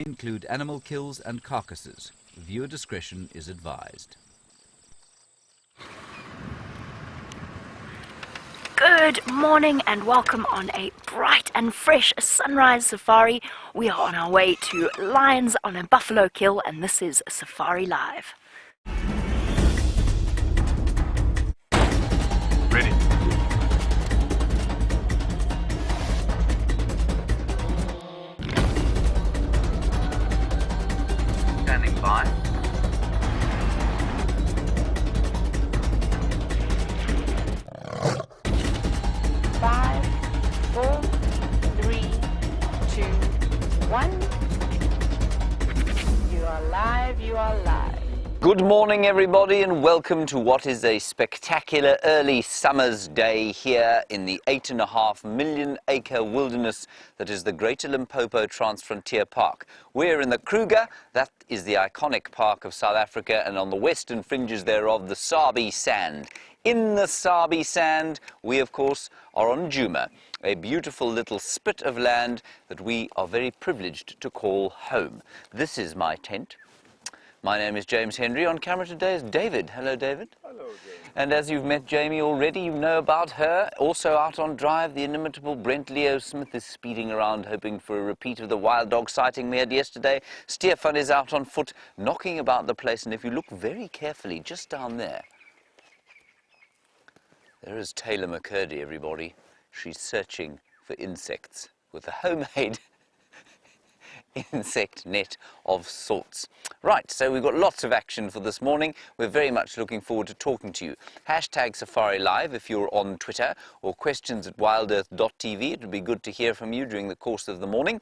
include animal kills and carcasses. Viewer discretion is advised. Good morning and welcome on a bright and fresh sunrise safari. We are on our way to lions on a buffalo kill, and this is Safari Live. Ready. Standing by. Five, four, three, two, one. You are live, you are live. Good morning, everybody, and welcome to what is a spectacular early summer's day here in the 8.5 million acre wilderness that is the Greater Limpopo Transfrontier Park. We're in the Kruger, that is the iconic park of South Africa, and on the western fringes thereof, the Sabi Sand. In the Sabi Sand, we of course are on Djuma, a beautiful little spit of land that we are very privileged to call home. This is my tent. My name is James Henry. On camera today is David. Hello, David. Hello, James. And as you've met Jamie already, you know about her. Also out on drive, the inimitable Brent Leo Smith is speeding around, hoping for a repeat of the wild dog sighting we had yesterday. Stefan is out on foot, knocking about the place. And if you look very carefully, just down there is Taylor McCurdy, everybody. She's searching for insects with a homemade insect net of sorts. Right, so we've got lots of action for this morning. We're very much looking forward to talking to you. Hashtag Safari Live if you're on Twitter, or questions@wildearth.tv. It would be good to hear from you during the course of the morning.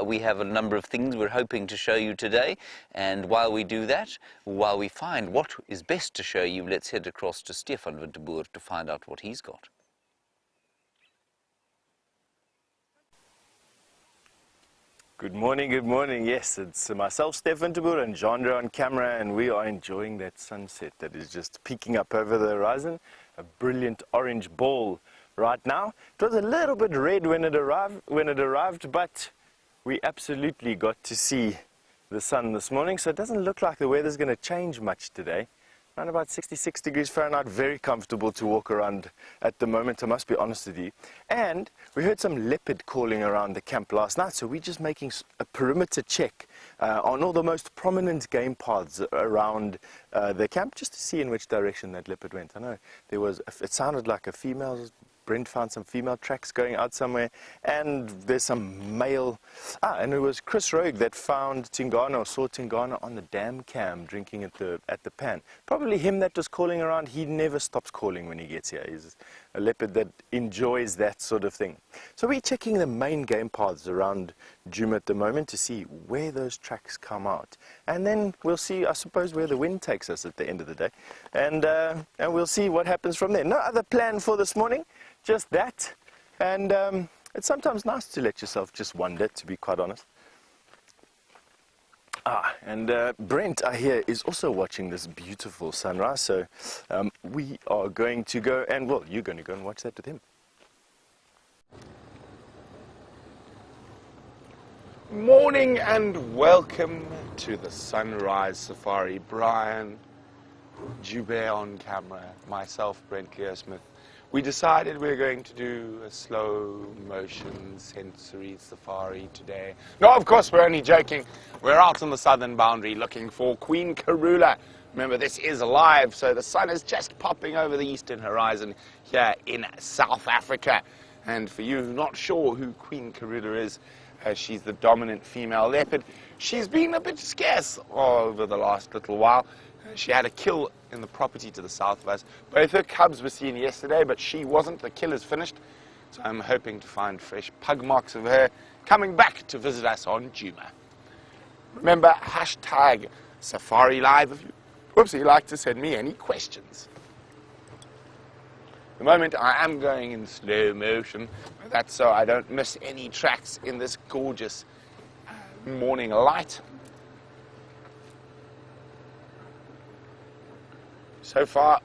We have a number of things we're hoping to show you today, and while we do that, while we find what is best to show you, let's head across to Stefan Winterboer to find out what he's got. Good morning, good morning. Yes, it's myself, Stefan Tabur, and Jandra on camera, and we are enjoying that sunset that is just peeking up over the horizon. A brilliant orange ball right now. It was a little bit red when it arrived, but we absolutely got to see the sun this morning, so it doesn't look like the weather's going to change much today. Around about 66 degrees Fahrenheit, very comfortable to walk around at the moment, I must be honest with you. And we heard some leopard calling around the camp last night, so we're just making a perimeter check on all the most prominent game paths around the camp, just to see in which direction that leopard went. I know it sounded like a female. Brent found some female tracks going out somewhere, and there's some male. And it was Chris Rogue that found Tingana, or saw Tingana on the dam cam drinking at the pan. Probably him that was calling around. He never stops calling when he gets here. He's a leopard that enjoys that sort of thing. So we're checking the main game paths around Djuma at the moment to see where those tracks come out, and then we'll see, I suppose, where the wind takes us at the end of the day, and we'll see what happens from there. No other plan for this morning. Just that, and it's sometimes nice to let yourself just wander, to be quite honest. And Brent, I hear, is also watching this beautiful sunrise, so we are going to go, and well, you're going to go and watch that with him. Morning and welcome to the Sunrise Safari. Brian, Jube on camera, myself, Brent Leo Smith. We decided we were going to do a slow motion sensory safari today. No, of course, we're only joking. We're out on the southern boundary looking for Queen Karula. Remember, this is live, so the sun is just popping over the eastern horizon here in South Africa. And for you not sure who Queen Karula is, she's the dominant female leopard. She's been a bit scarce over the last little while. She had a kill in the property to the south of us. Both her cubs were seen yesterday, but she wasn't. The kill is finished. So I'm hoping to find fresh pug marks of her coming back to visit us on Djuma. Remember, hashtag Safari Live if you'd like to send me any questions. At the moment, I am going in slow motion. That's so I don't miss any tracks in this gorgeous morning light. So far,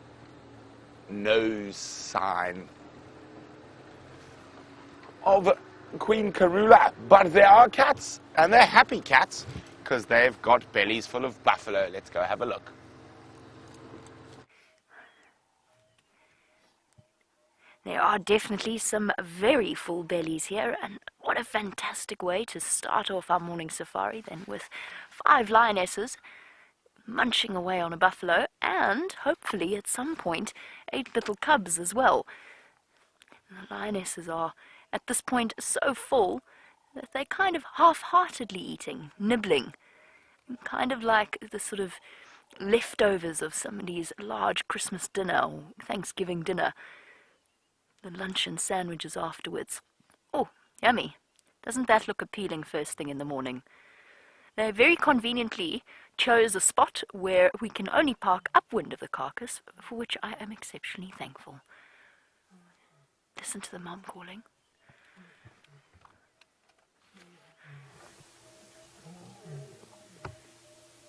no sign of Queen Karula, but they are cats, and they're happy cats because they've got bellies full of buffalo. Let's go have a look. There are definitely some very full bellies here, and what a fantastic way to start off our morning safari then, with 5 lionesses munching away on a buffalo, and hopefully at some point 8 little cubs as well. And the lionesses are at this point so full that they're kind of half-heartedly eating, nibbling, kind of like the sort of leftovers of somebody's large Christmas dinner or Thanksgiving dinner. The luncheon sandwiches afterwards. Oh, yummy. Doesn't that look appealing first thing in the morning? They very conveniently chose a spot where we can only park upwind of the carcass, for which I am exceptionally thankful. Listen to the mom calling.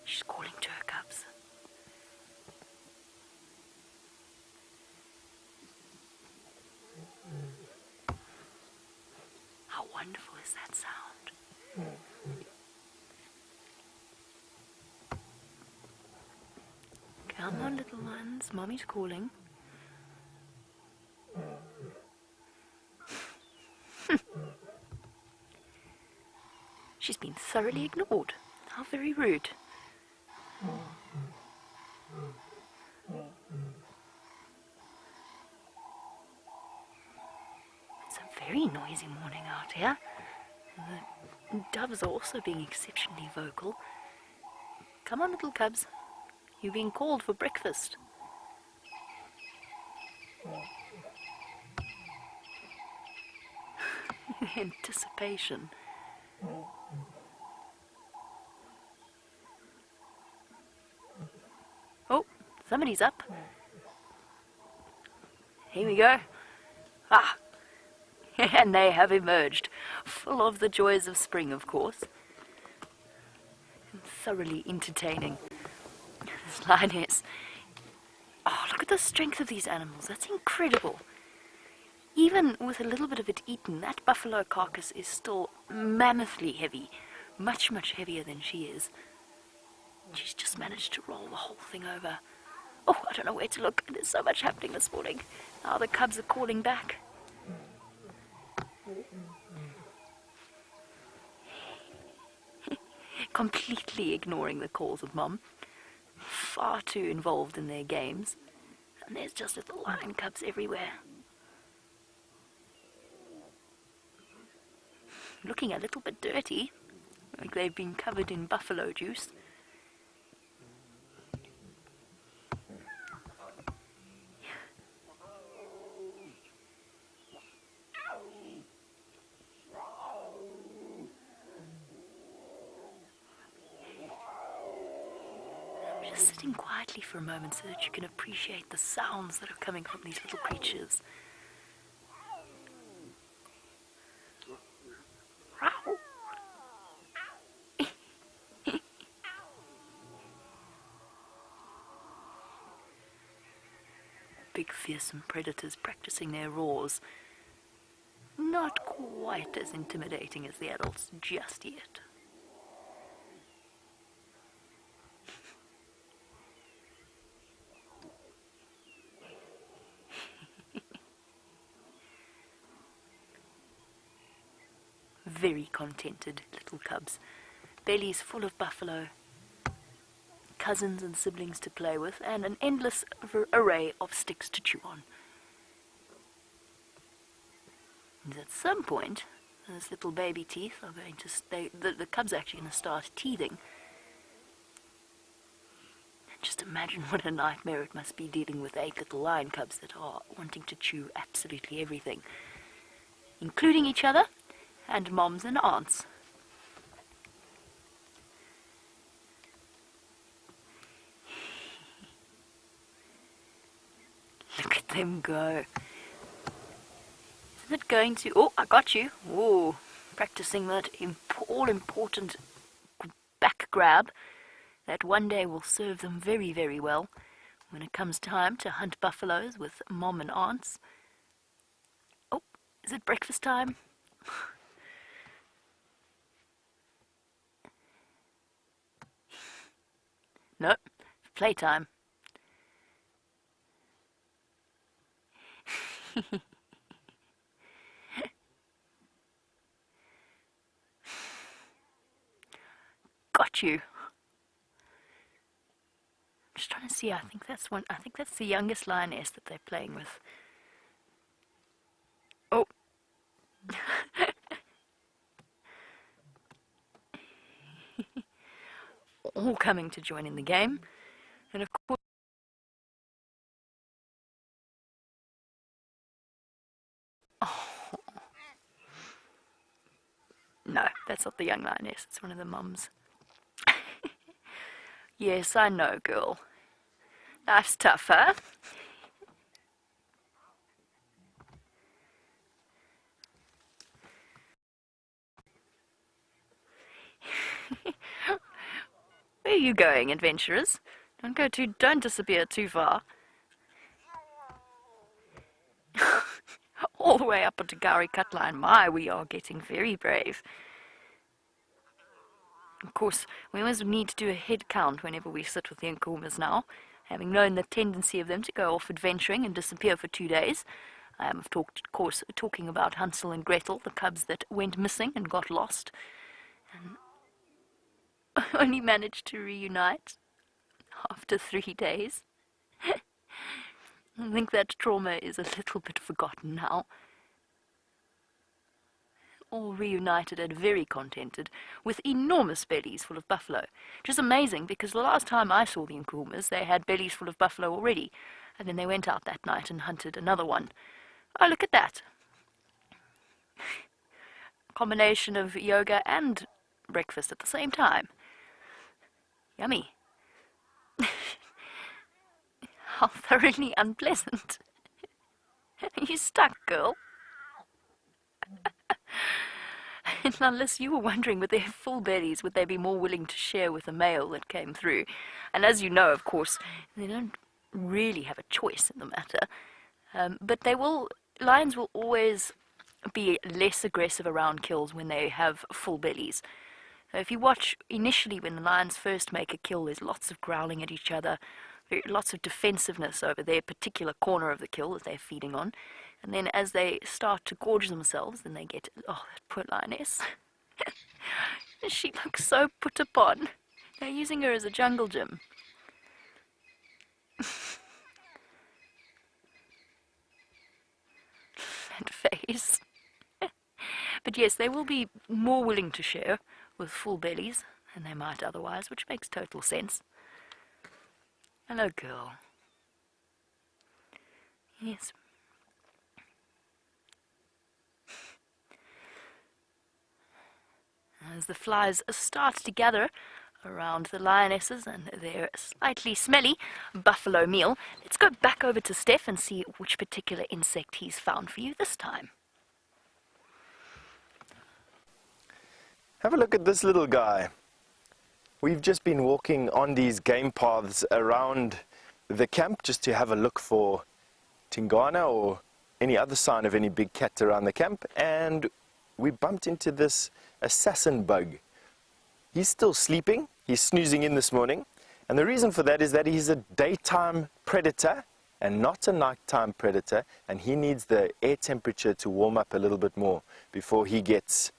She's calling to her cubs. How wonderful is that sound? Come on, little ones. Mommy's calling. She's been thoroughly ignored. How very rude. It's a very noisy morning out here. The doves are also being exceptionally vocal. Come on, little cubs. You're being called for breakfast. Anticipation. Oh, somebody's up. Here we go. Ah, and they have emerged, full of the joys of spring, of course, and thoroughly entertaining. This lioness. Oh, look at the strength of these animals. That's incredible. Even with a little bit of it eaten, that buffalo carcass is still mammothly heavy, much, much heavier than she is. She's just managed to roll the whole thing over. Oh, I don't know where to look. There's so much happening this morning. Now the cubs are calling back. Completely ignoring the calls of Mom. Far too involved in their games. And there's just little lion cubs everywhere. Looking a little bit dirty, like they've been covered in buffalo juice. Just sitting quietly for a moment so that you can appreciate the sounds that are coming from these little creatures. Big fearsome predators practicing their roars. Not quite as intimidating as the adults just yet. Very contented little cubs, bellies full of buffalo, cousins and siblings to play with, and an endless array of sticks to chew on. And at some point, those little baby teeth are going to stay, the cubs are actually going to start teething. And just imagine what a nightmare it must be dealing with 8 little lion cubs that are wanting to chew absolutely everything, including each other and moms and aunts. Look at them go. Isn't it going to... Oh, I got you. Oh, practicing that all-important back grab that one day will serve them very, very well when it comes time to hunt buffaloes with mom and aunts. Oh, is it breakfast time? No, playtime. Got you. I'm just trying to see. I think that's the youngest lioness that they're playing with. Oh. All coming to join in the game. And of course, no, that's not the young lioness. It's one of the mums. Yes, I know, girl. Life's tough, huh? Where are you going, adventurers? Don't disappear too far. All the way up onto Gowrie Cut Line. My, we are getting very brave. Of course, we always need to do a head count whenever we sit with the Nkuhumas now, having known the tendency of them to go off adventuring and disappear for 2 days. I am, of course, talking about Hansel and Gretel, the cubs that went missing and got lost, and only managed to reunite after 3 days. I think that trauma is a little bit forgotten now. All reunited and very contented, with enormous bellies full of buffalo. Which is amazing, because the last time I saw the Nkuhumas, they had bellies full of buffalo already, and then they went out that night and hunted another one. Oh, look at that. Combination of yoga and breakfast at the same time. Yummy. How thoroughly unpleasant. You stuck, girl. And unless you were wondering, with their full bellies, would they be more willing to share with a male that came through? And as you know, of course, they don't really have a choice in the matter. But lions will always be less aggressive around kills when they have full bellies. So if you watch initially when the lions first make a kill, there's lots of growling at each other, lots of defensiveness over their particular corner of the kill that they're feeding on. And then as they start to gorge themselves, then they get, oh, that poor lioness. She looks so put upon. They're using her as a jungle gym. That face. But yes, they will be more willing to share with full bellies than they might otherwise, which makes total sense. Hello, girl. Yes. As the flies start to gather around the lionesses and their slightly smelly buffalo meal, let's go back over to Steph and see which particular insect he's found for you this time. Have a look at this little guy. We've just been walking on these game paths around the camp just to have a look for tingana or any other sign of any big cat around the camp, and we bumped into this assassin bug. He's still sleeping, he's snoozing in this morning, and the reason for that is that he's a daytime predator and not a nighttime predator, and he needs the air temperature to warm up a little bit more before he gets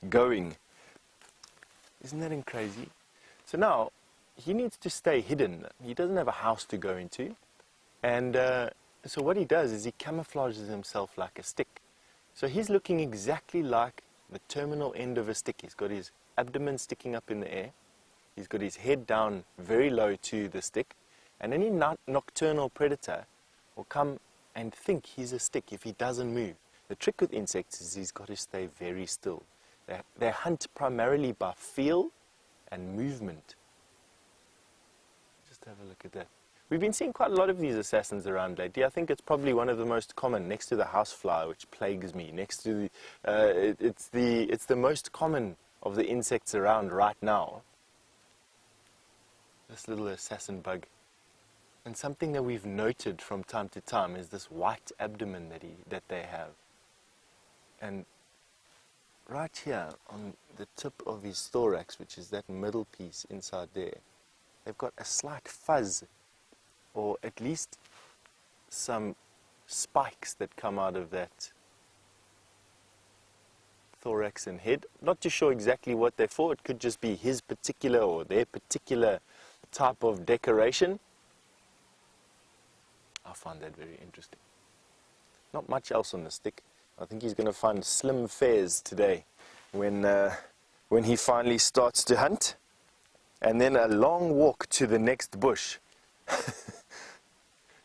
going. Isn't that crazy? So now he needs to stay hidden. He doesn't have a house to go into, and so what he does is he camouflages himself like a stick. So he's looking exactly like the terminal end of a stick. He's got his abdomen sticking up in the air. He's got his head down very low to the stick. And any nocturnal predator will come and think he's a stick if he doesn't move. The trick with insects is he's got to stay very still. They hunt primarily by feel and movement. Just have a look at that. We've been seeing quite a lot of these assassins around lately. I think it's probably one of the most common, next to the housefly, which plagues me. Next to it's the most common of the insects around right now. This little assassin bug. And something that we've noted from time to time is this white abdomen that they have. And right here on the tip of his thorax, which is that middle piece inside there, they've got a slight fuzz, or at least some spikes that come out of that thorax and head. Not too sure exactly what they're for. It could just be his particular or their particular type of decoration. I find that very interesting. Not much else on the stick. I think he's going to find slim fares today when he finally starts to hunt. And then a long walk to the next bush.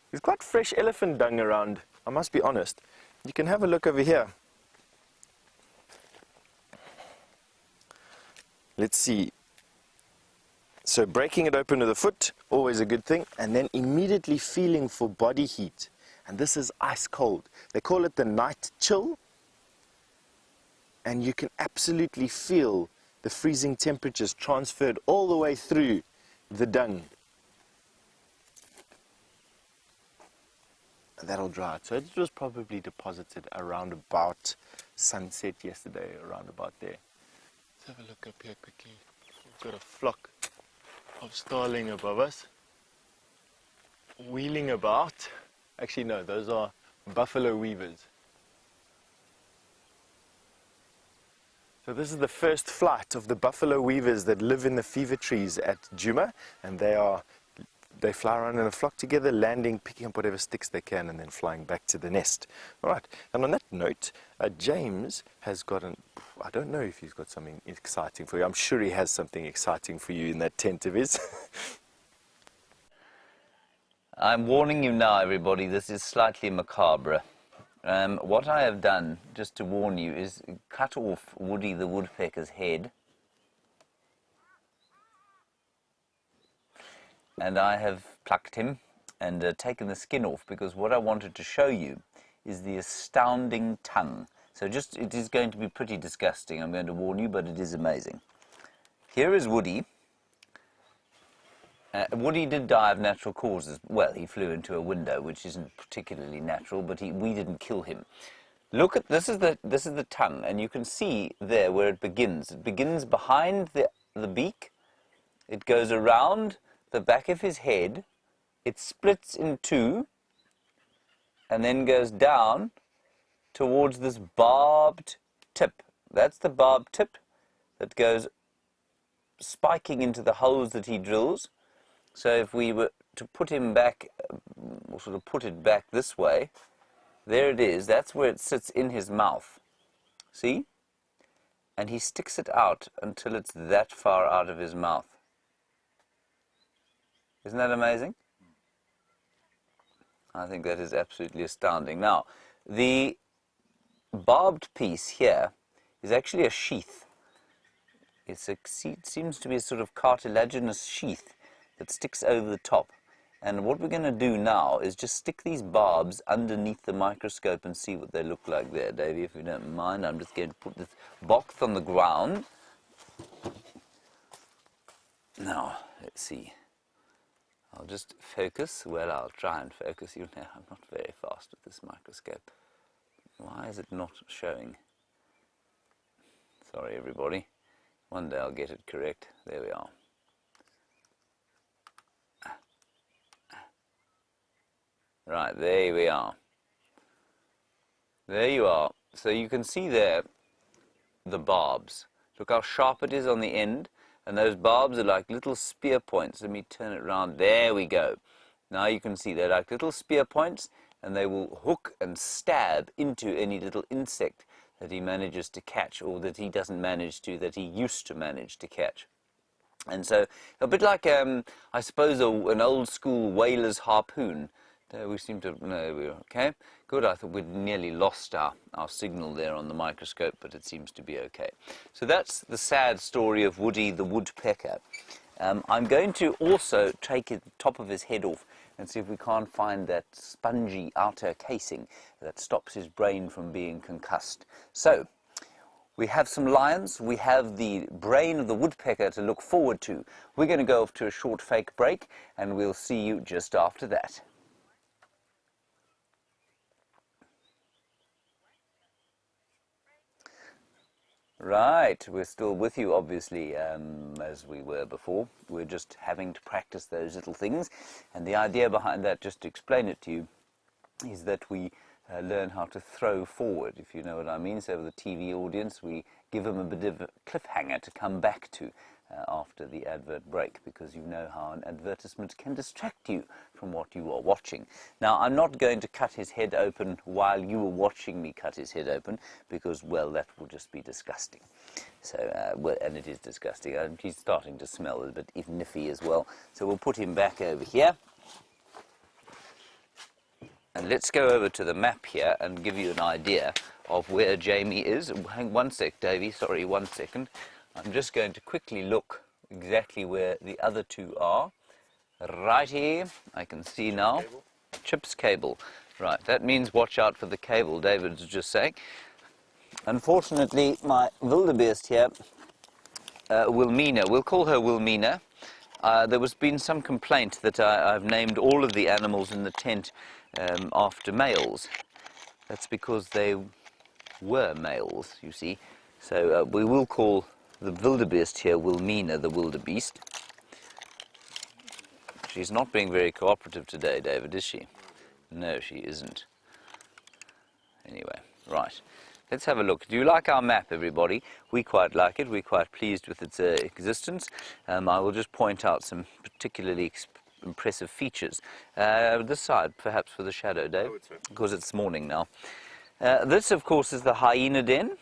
There's quite fresh elephant dung around, I must be honest. You can have a look over here. Let's see. So breaking it open with a foot, always a good thing. And then immediately feeling for body heat. And this is ice cold. They call it the night chill. And you can absolutely feel the freezing temperatures transferred all the way through the dung. And that'll dry out. So it was probably deposited around about sunset yesterday, around about there. Let's have a look up here quickly. We've got a flock of starling above us, wheeling about. Actually, no, those are buffalo weavers. So this is the first flight of the buffalo weavers that live in the fever trees at Djuma, and they fly around in a flock together, landing, picking up whatever sticks they can, and then flying back to the nest. All right, and on that note, James has got I don't know if he's got something exciting for you. I'm sure he has something exciting for you in that tent of his. I'm warning you now, everybody, this is slightly macabre. What I have done, just to warn you, is cut off Woody the woodpecker's head. And I have plucked him and taken the skin off, because what I wanted to show you is the astounding tongue. So it is going to be pretty disgusting, I'm going to warn you, but it is amazing. Here is Woody. Woody did die of natural causes. Well, he flew into a window, which isn't particularly natural, but we didn't kill him. Look at this is the tongue, and you can see there where it begins. It begins behind the beak. It goes around the back of his head. It splits in two, and then goes down towards this barbed tip. That's the barbed tip that goes spiking into the holes that he drills. So if we were to put him back, or sort of put it back this way, there it is. That's where it sits in his mouth. See? And he sticks it out until it's that far out of his mouth. Isn't that amazing? I think that is absolutely astounding. Now, the barbed piece here is actually a sheath. It seems to be a sort of cartilaginous sheath that sticks over the top. And what we're going to do now is just stick these barbs underneath the microscope and see what they look like there. Davey, if you don't mind, I'm just going to put this box on the ground. Now, let's see. I'll just focus. Well, I'll try and focus. You know, I'm not very fast with this microscope. Why is it not showing? Sorry, everybody. One day I'll get it correct. There we are. Right, there we are. There you are. So you can see there the barbs. Look how sharp it is on the end. And those barbs are like little spear points. Let me turn it around. There we go. Now you can see they're like little spear points, and they will hook and stab into any little insect that he manages to catch, or that he doesn't manage to, that he used to manage to catch. And so a bit like, I suppose, an old school whaler's harpoon. We seem to, no, we're okay. Good, I thought we'd nearly lost our signal there on the microscope, but it seems to be okay. So that's the sad story of Woody the woodpecker. I'm going to also take the top of his head off and see if we can't find that spongy outer casing that stops his brain from being concussed. So, we have some lions, we have the brain of the woodpecker to look forward to. We're going to go off to a short fake break, and we'll see you just after that. Right, we're still with you, obviously, as we were before. We're just having to practice those little things. And the idea behind that, just to explain it to you, is that we learn how to throw forward, if you know what I mean. So with the TV audience, we give them a bit of a cliffhanger to come back to after the advert break, because you know how an advertisement can distract you from what you are watching. Now, I'm not going to cut his head open while you are watching me cut his head open, because, well, that will just be disgusting. So, well, and it is disgusting. He's starting to smell a bit niffy as well. So we'll put him back over here. And let's go over to the map here and give you an idea of where Jamie is. Hang one sec, Davey. Sorry, 1 second. I'm just going to quickly look exactly where the other two are. Right here, I can see now. Chips cable. Right, that means watch out for the cable, David was just saying. Unfortunately, my wildebeest here, Wilmina, we'll call her Wilmina. There was been some complaint that I've named all of the animals in the tent after males. That's because they were males, you see. So we will call the wildebeest here Wilmina, the wildebeest. She's not being very cooperative today, David, is she? No, she isn't. Anyway, right. Let's have a look. Do you like our map, everybody? We quite like it. We're quite pleased with its existence. I will just point out some particularly impressive features. This side, perhaps for the shadow, Dave, because it's morning now. This, of course, is the hyena den.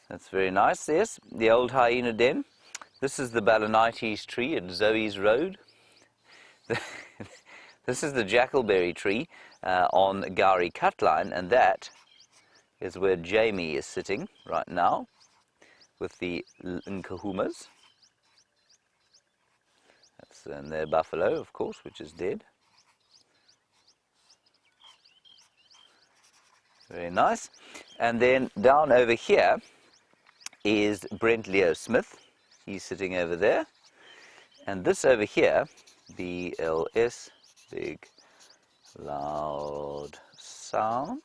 That's very nice, yes, the old hyena den. This is the Balanites tree at Zoe's Road. This is the jackalberry tree on Gowrie Cutline, and that is where Jamie is sitting right now with the Nkahumas. That's their buffalo, of course, which is dead. Very nice. And then down over here is Brent Leo Smith. He's sitting over there. And this over here, BLS, big, loud sound.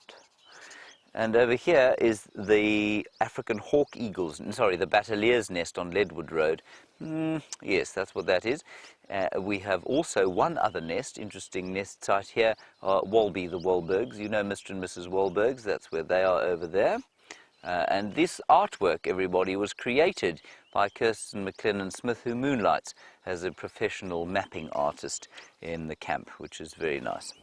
And over here is the African hawk eagles, sorry, the Batalier's nest on Leadwood Road. Yes, that's what that is. We have also one other nest, interesting nest site here, Walby, the Wahlbergs. You know Mr. and Mrs. Wahlbergs, that's where they are over there. And this artwork, everybody, was created by Kirsten McLennan Smith, who moonlights as a professional mapping artist in the camp, which is very nice.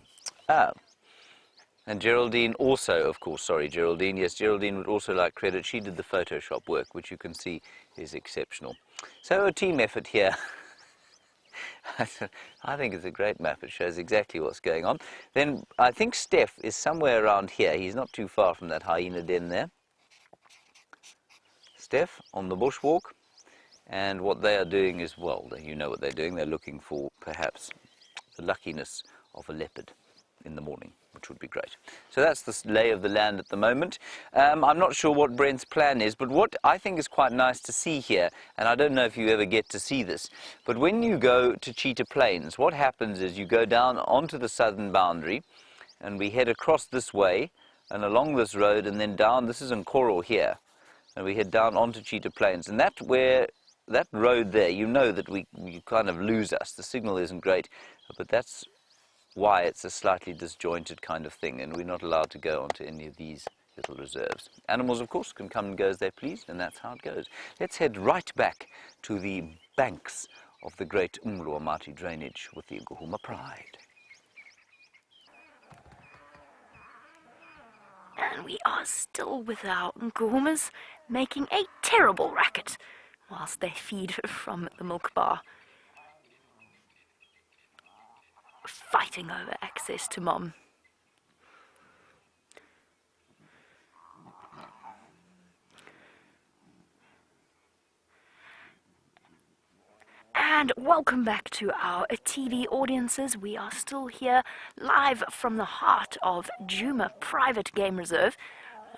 And Geraldine also, of course, sorry, Geraldine, yes, Geraldine would also like credit. She did the Photoshop work, which you can see is exceptional. So a team effort here. I think it's a great map. It shows exactly what's going on. Then I think Steph is somewhere around here. He's not too far from that hyena den there. Steph on the bushwalk. And what they are doing is, well, you know what they're doing. They're looking for, perhaps, the luckiness of a leopard in the morning, which would be great. So that's the lay of the land at the moment. I'm not sure what Brent's plan is, but what I think is quite nice to see here, and I don't know if you ever get to see this, but when you go to Cheetah Plains, what happens is you go down onto the southern boundary, and we head across this way, and along this road, and then down, this is Nkoro here, and we head down onto Cheetah Plains, and that road there, you know that you kind of lose us. The signal isn't great, but that's why it's a slightly disjointed kind of thing, and we're not allowed to go onto any of these little reserves. Animals, of course, can come and go as they please, and that's how it goes. Let's head right back to the banks of the great Umluamati drainage with the Nkuhuma Pride. And we are still with our Nkuhumas, making a terrible racket whilst they feed from the milk bar, fighting over access to Mom. And welcome back to our TV audiences. We are still here live from the heart of Djuma Private Game Reserve,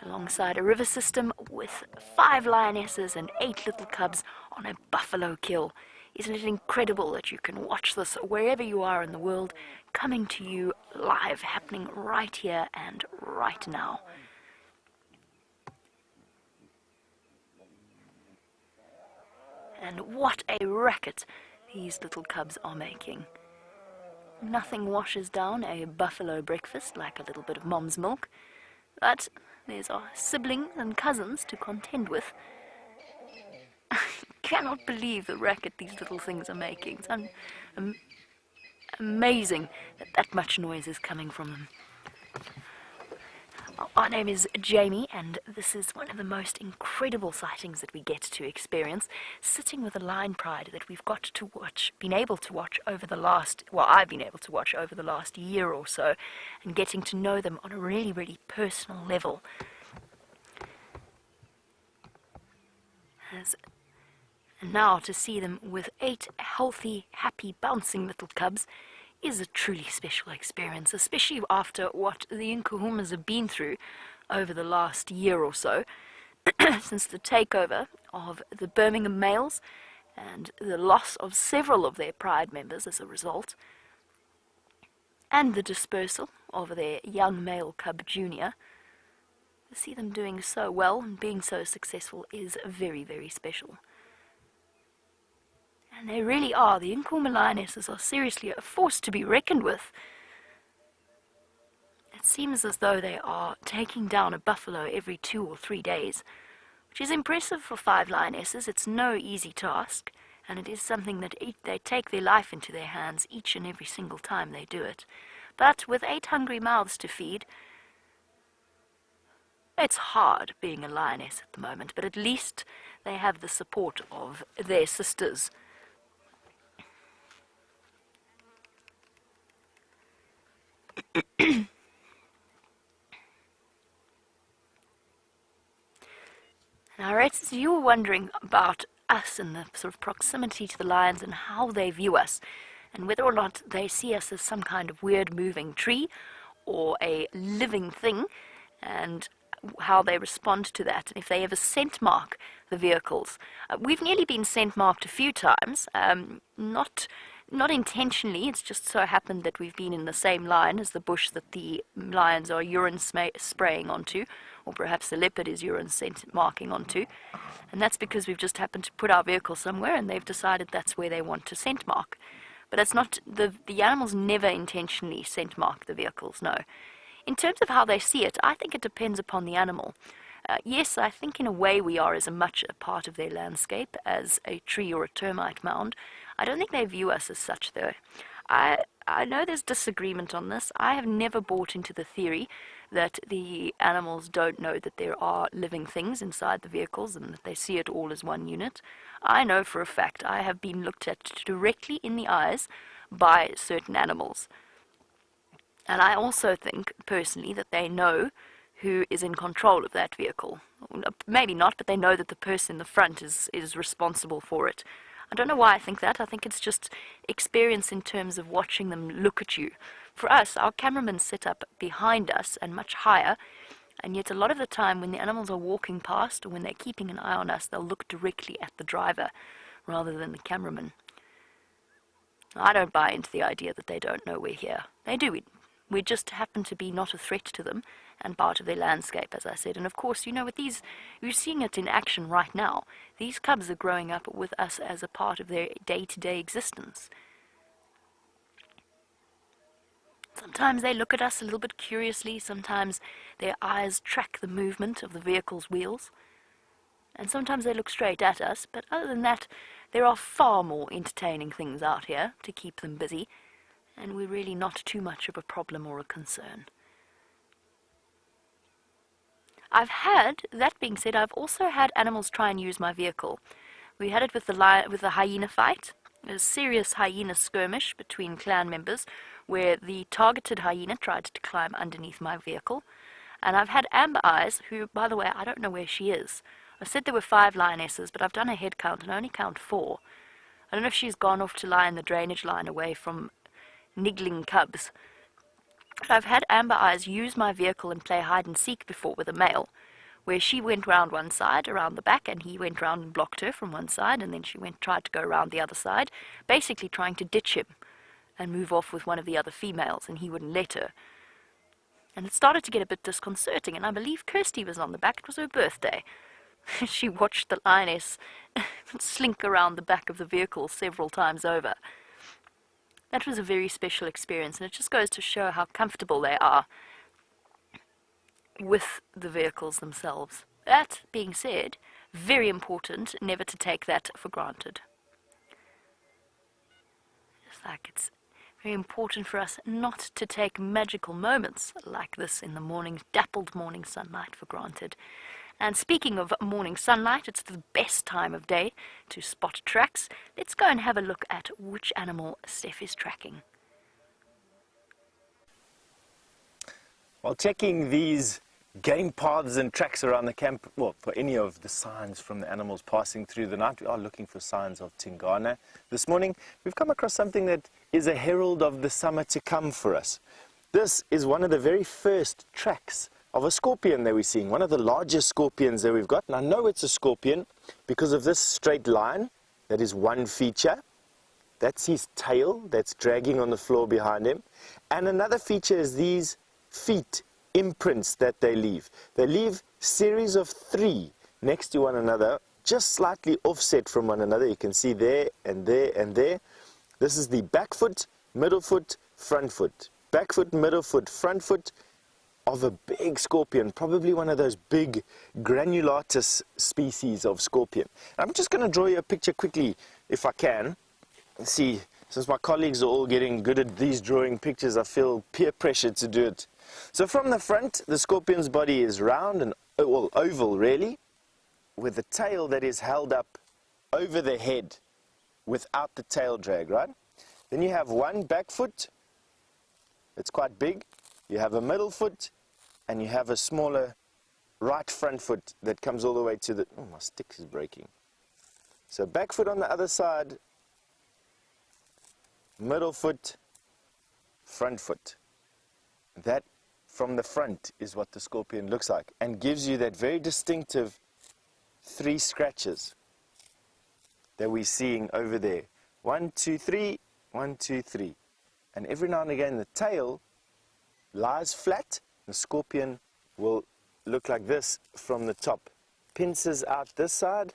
alongside a river system with 5 lionesses and 8 little cubs on a buffalo kill. Isn't it incredible that you can watch this wherever you are in the world, coming to you live, happening right here and right now? And what a racket these little cubs are making. Nothing washes down a buffalo breakfast like a little bit of mom's milk, but there's our siblings and cousins to contend with. I cannot believe the racket these little things are making. It's amazing that that much noise is coming from them. Our name is Jamie, and this is one of the most incredible sightings that we get to experience, sitting with a lion pride that we've got to watch, been able to watch over the last, well, I've been able to watch over the last year or so, and getting to know them on a really, really personal level. And now to see them with 8 healthy, happy, bouncing little cubs is a truly special experience, especially after what the Nkuhumas have been through over the last year or so, since the takeover of the Birmingham males and the loss of several of their pride members as a result, and the dispersal of their young male cub junior. To see them doing so well and being so successful is very, very special. And they really are. The Nkuhuma lionesses are seriously a force to be reckoned with. It seems as though they are taking down a buffalo every 2 or 3 days, which is impressive for 5 lionesses. It's no easy task, and it is something that they take their life into their hands each and every single time they do it. But with 8 hungry mouths to feed, it's hard being a lioness at the moment, but at least they have the support of their sisters. Now, right, so you were wondering about us and the sort of proximity to the lions and how they view us, and whether or not they see us as some kind of weird moving tree or a living thing, and how they respond to that, and if they ever scent mark the vehicles. We've nearly been scent marked a few times, not intentionally. It's just so happened that we've been in the same line as the bush that the lions are urine spraying onto, or perhaps the leopard is urine scent marking onto, and that's because we've just happened to put our vehicle somewhere and they've decided that's where they want to scent mark. But it's not, the animals never intentionally scent mark the vehicles, no. In terms of how they see it, I think it depends upon the animal. Yes, I think in a way we are as much a part of their landscape as a tree or a termite mound. I don't think they view us as such, though. I know there's disagreement on this. I have never bought into the theory that the animals don't know that there are living things inside the vehicles and that they see it all as one unit. I know for a fact I have been looked at directly in the eyes by certain animals. And I also think, personally, that they know who is in control of that vehicle. Maybe not, but they know that the person in the front is responsible for it. I don't know why I think that. I think it's just experience in terms of watching them look at you. For us, our cameramen sit up behind us and much higher, and yet a lot of the time when the animals are walking past or when they're keeping an eye on us, they'll look directly at the driver rather than the cameraman. I don't buy into the idea that they don't know we're here. They do. We just happen to be not a threat to them and part of their landscape, as I said. And of course, you know, with these, you're seeing it in action right now. These cubs are growing up with us as a part of their day-to-day existence. Sometimes they look at us a little bit curiously. Sometimes their eyes track the movement of the vehicle's wheels. And sometimes they look straight at us. But other than that, there are far more entertaining things out here to keep them busy. And we're really not too much of a problem or a concern. That being said, I've also had animals try and use my vehicle. We had it with the hyena fight, a serious hyena skirmish between clan members, where the targeted hyena tried to climb underneath my vehicle. And I've had Amber Eyes, who, by the way, I don't know where she is. I said there were 5 lionesses, but I've done a head count and I only count 4. I don't know if she's gone off to lie in the drainage line away from niggling cubs. But I've had Amber Eyes use my vehicle and play hide and seek before with a male, where she went round one side, around the back, and he went round and blocked her from one side, and then she tried to go around the other side, basically trying to ditch him and move off with one of the other females, and he wouldn't let her. And it started to get a bit disconcerting, and I believe Kirsty was on the back. It was her birthday. She watched the lioness slink around the back of the vehicle several times over. That was a very special experience, and it just goes to show how comfortable they are with the vehicles themselves. That being said, very important never to take that for granted. Just like it's very important for us not to take magical moments like this in the morning, dappled morning sunlight for granted. And speaking of morning sunlight, it's the best time of day to spot tracks. Let's go and have a look at which animal Steph is tracking. While checking these game paths and tracks around the camp, well, for any of the signs from the animals passing through the night, we are looking for signs of Tingana. This morning, we've come across something that is a herald of the summer to come for us. This is one of the very first tracks of a scorpion that we're seeing, one of the largest scorpions that we've got. And I know it's a scorpion because of this straight line. That is one feature. That's his tail that's dragging on the floor behind him. And another feature is these feet imprints that they leave. They leave series of 3 next to one another, just slightly offset from one another. You can see there and there and there. This is the back foot, middle foot, front foot. Back foot, middle foot, front foot of a big scorpion, probably one of those big granulatus species of scorpion. I'm just going to draw you a picture quickly, if I can. See, since my colleagues are all getting good at these drawing pictures, I feel peer pressure to do it. So from the front, the scorpion's body is round and oval really, with a tail that is held up over the head without the tail drag, right? Then you have one back foot, it's quite big. You have a middle foot, and you have a smaller right front foot that comes all the way to the... Oh, my stick is breaking. So back foot on the other side, middle foot, front foot. That, from the front, is what the scorpion looks like, and gives you that very distinctive 3 scratches that we're seeing over there. 1, 2, 3, 1, 2, 3. And every now and again, the tail lies flat. The scorpion will look like this from the top. Pincers out this side.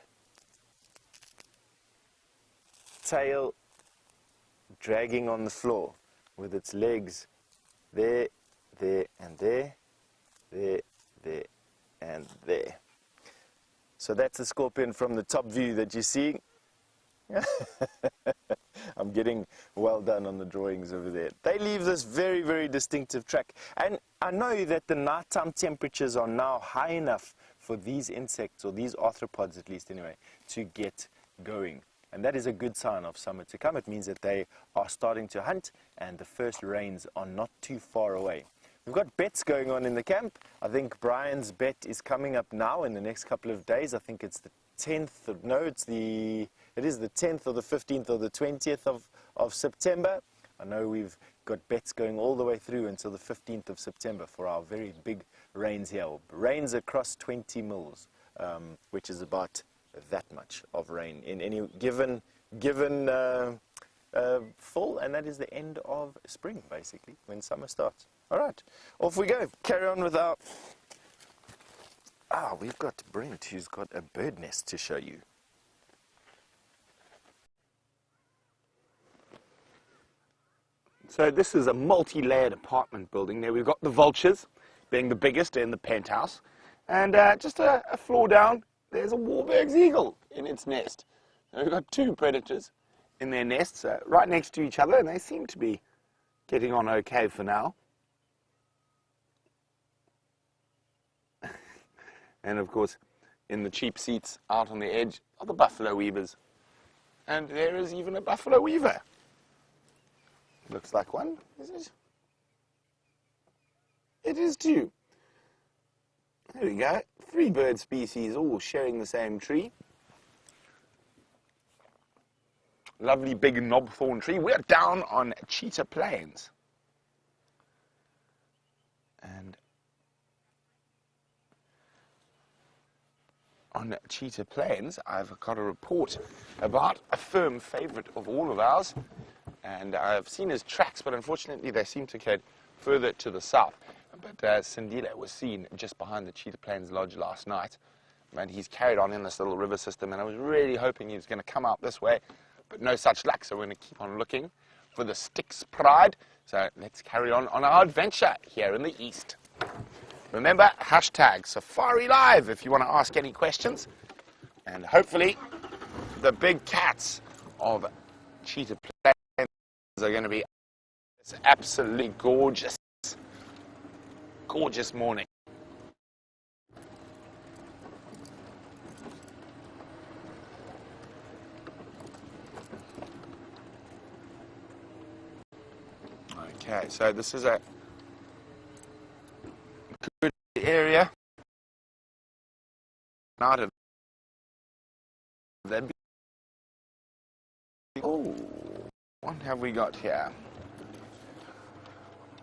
Tail dragging on the floor with its legs there, there, and there. There, there, and there. So that's the scorpion from the top view that you see. I'm getting well done on the drawings over there. They leave this very, very distinctive track. And I know that the nighttime temperatures are now high enough for these insects, or these arthropods at least anyway, to get going. And that is a good sign of summer to come. It means that they are starting to hunt and the first rains are not too far away. We've got bets going on in the camp. I think Brian's bet is coming up now in the next couple of days. I think it's the 10th, no, it is the 10th or the 15th or the 20th of September. I know we've got bets going all the way through until the 15th of September for our very big rains here. Rains across 20 mils, which is about that much of rain in any given fall, and that is the end of spring, basically, when summer starts. All right, off we go. Carry on with our... we've got Brent, who's got a bird nest to show you. So this is a multi-layered apartment building. There we've got the vultures, being the biggest in the penthouse. And just a floor down, there's a Warburg's eagle in its nest. So we've got 2 predators in their nests right next to each other, and they seem to be getting on okay for now. And of course, in the cheap seats out on the edge are the buffalo weavers. And there is even a buffalo weaver. Looks like one, is it? It is 2. There we go. 3 bird species all sharing the same tree. Lovely big knobthorn tree. We're down on Cheetah Plains. And on Cheetah Plains, I've got a report about a firm favourite of all of ours. And I've seen his tracks, but unfortunately they seem to head further to the south. But Sandila was seen just behind the Cheetah Plains Lodge last night. and he's carried on in this little river system, and I was really hoping he was going to come out this way, but no such luck, so we're going to keep on looking for the Styx Pride. So let's carry on our adventure here in the east. Remember, hashtag Safari Live if you want to ask any questions, and hopefully the big cats of Cheetah Plains are going to be this absolutely gorgeous, gorgeous morning. Okay, so this is a good area. Not a oh, what have we got here?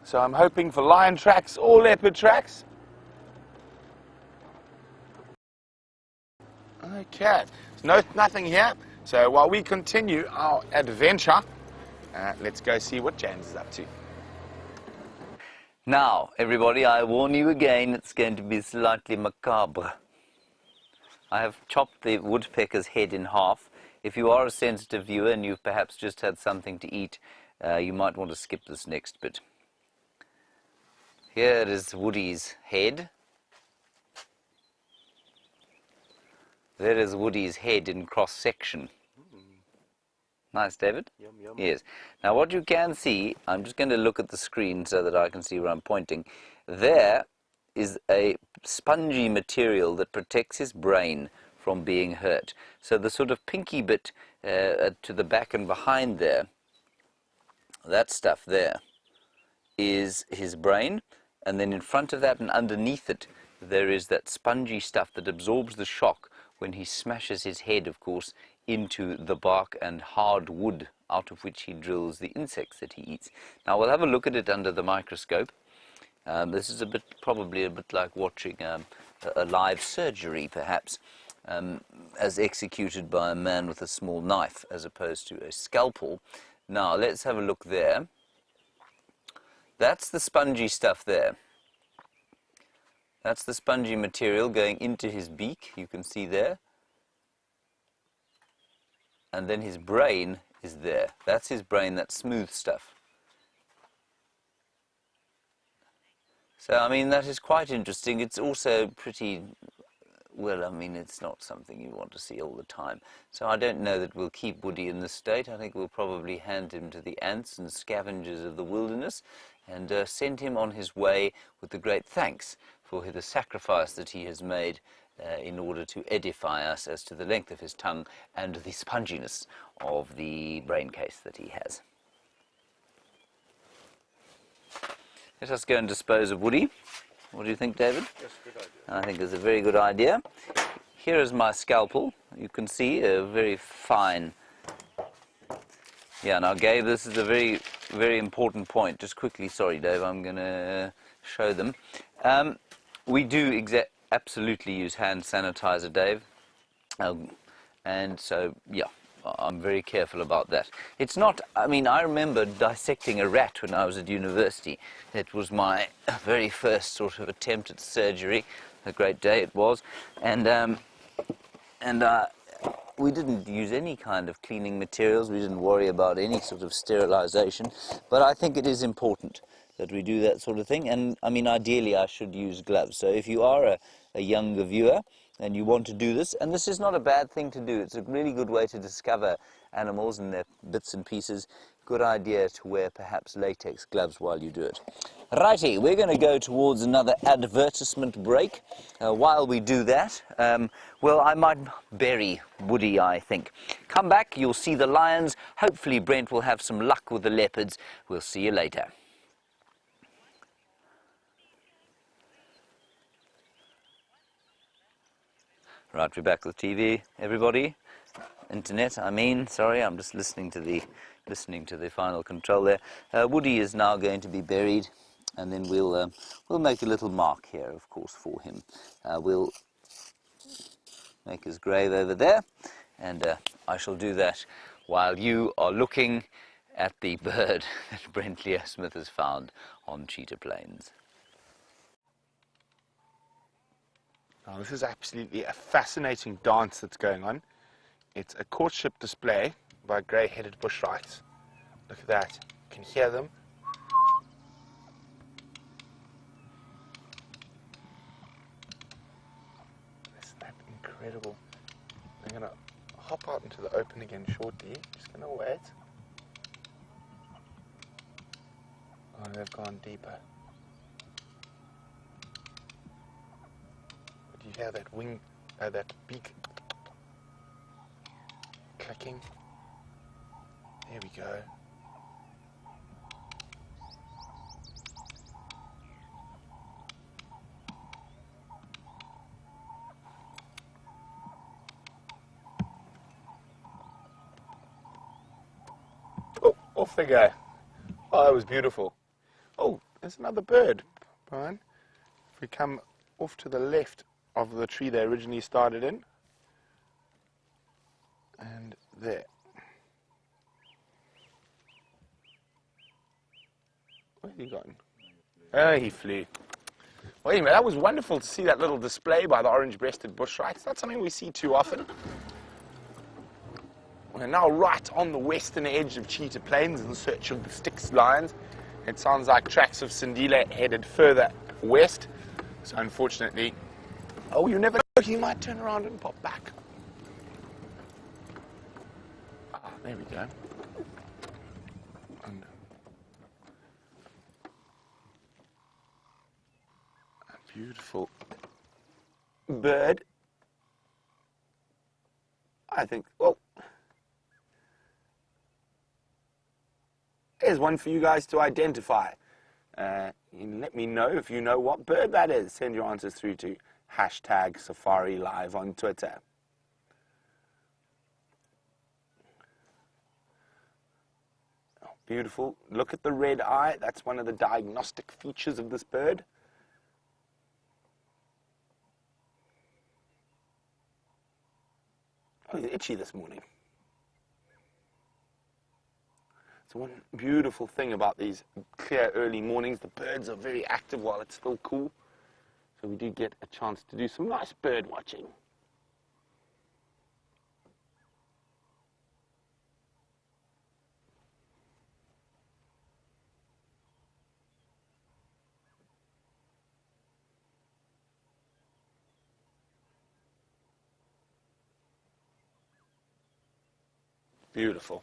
So I'm hoping for lion tracks or leopard tracks. Okay, there's nothing here. So while we continue our adventure, let's go see what James is up to. Now, everybody, I warn you again, it's going to be slightly macabre. I have chopped the woodpecker's head in half. If you are a sensitive viewer and you've perhaps just had something to eat, you might want to skip this next bit. Here is Woody's head. There is Woody's head in cross-section. Nice, David? Yum, yum. Yes. Now what you can see, I'm just going to look at the screen so that I can see where I'm pointing. There is a spongy material that protects his brain from being hurt. So the sort of pinky bit to the back and behind there, that stuff there, is his brain. And then in front of that and underneath it, there is that spongy stuff that absorbs the shock when he smashes his head, of course, into the bark and hard wood out of which he drills the insects that he eats. Now we'll have a look at it under the microscope. This is probably a bit like watching a live surgery, perhaps, as executed by a man with a small knife as opposed to a scalpel. Now let's have a look there. That's the spongy stuff there. That's the spongy material going into his beak, you can see there. And then his brain is there. That's his brain, that smooth stuff. So, I mean, that is quite interesting. It's also pretty, well, I mean, it's not something you want to see all the time. So I don't know that we'll keep Woody in this state. I think we'll probably hand him to the ants and scavengers of the wilderness and send him on his way with the great thanks for the sacrifice that he has made in order to edify us as to the length of his tongue and the sponginess of the brain case that he has. Let us go and dispose of Woody. What do you think, David? Yes, good idea. I think it's a very good idea. Here is my scalpel. You can see a very fine... Yeah, now, Gabe, this is a very, very important point. Just quickly, sorry, Dave, I'm going to show them. We do absolutely use hand sanitizer, Dave. And so, yeah, I'm very careful about that. It's not, I mean, I remember dissecting a rat when I was at university. It was my very first sort of attempt at surgery. A great day it was. And we didn't use any kind of cleaning materials. We didn't worry about any sort of sterilization. But I think it is important that we do that sort of thing. And, I mean, ideally I should use gloves. So if you are a younger viewer and you want to do this, and this is not a bad thing to do. It's a really good way to discover animals and their bits and pieces. Good idea to wear perhaps latex gloves while you do it. Righty, we're going to go towards another advertisement break. While we do that, well, I might bury Woody, I think. Come back, you'll see the lions. Hopefully Brent will have some luck with the leopards. We'll see you later. Right, we're back with TV, everybody. Internet, I mean, sorry, I'm just listening to the final control there. Woody is now going to be buried, and then we'll make a little mark here, of course, for him. We'll make his grave over there, and I shall do that while you are looking at the bird that Brent Leo Smith has found on Cheetah Plains. Now, this is absolutely a fascinating dance that's going on. It's a courtship display by grey-headed bushrights. Look at that. You can hear them. Isn't that incredible? They're going to hop out into the open again shortly. Just going to wait. Oh, they've gone deeper. But you hear that wing, that beak clicking. There we go. Oh, off they go. Oh, that was beautiful. Oh, there's another bird, Brian. If we come off to the left of the tree they originally started in, and there. Where's he gone? Oh, he flew. Well, anyway, that was wonderful to see that little display by the orange-breasted bushright. It's not something we see too often. We're now right on the western edge of Cheetah Plains in search of the Styx lions. It sounds like tracks of Sindile headed further west. So unfortunately, oh, you never know, he might turn around and pop back. Ah, there we go. And a beautiful bird. I think, well, here's one for you guys to identify. Let me know if you know what bird that is. Send your answers through to #SafariLive on Twitter. Oh, beautiful. Look at the red eye. That's one of the diagnostic features of this bird. Oh, he's itchy this morning. So one beautiful thing about these clear early mornings, the birds are very active while it's still cool. So we do get a chance to do some nice bird watching. Beautiful.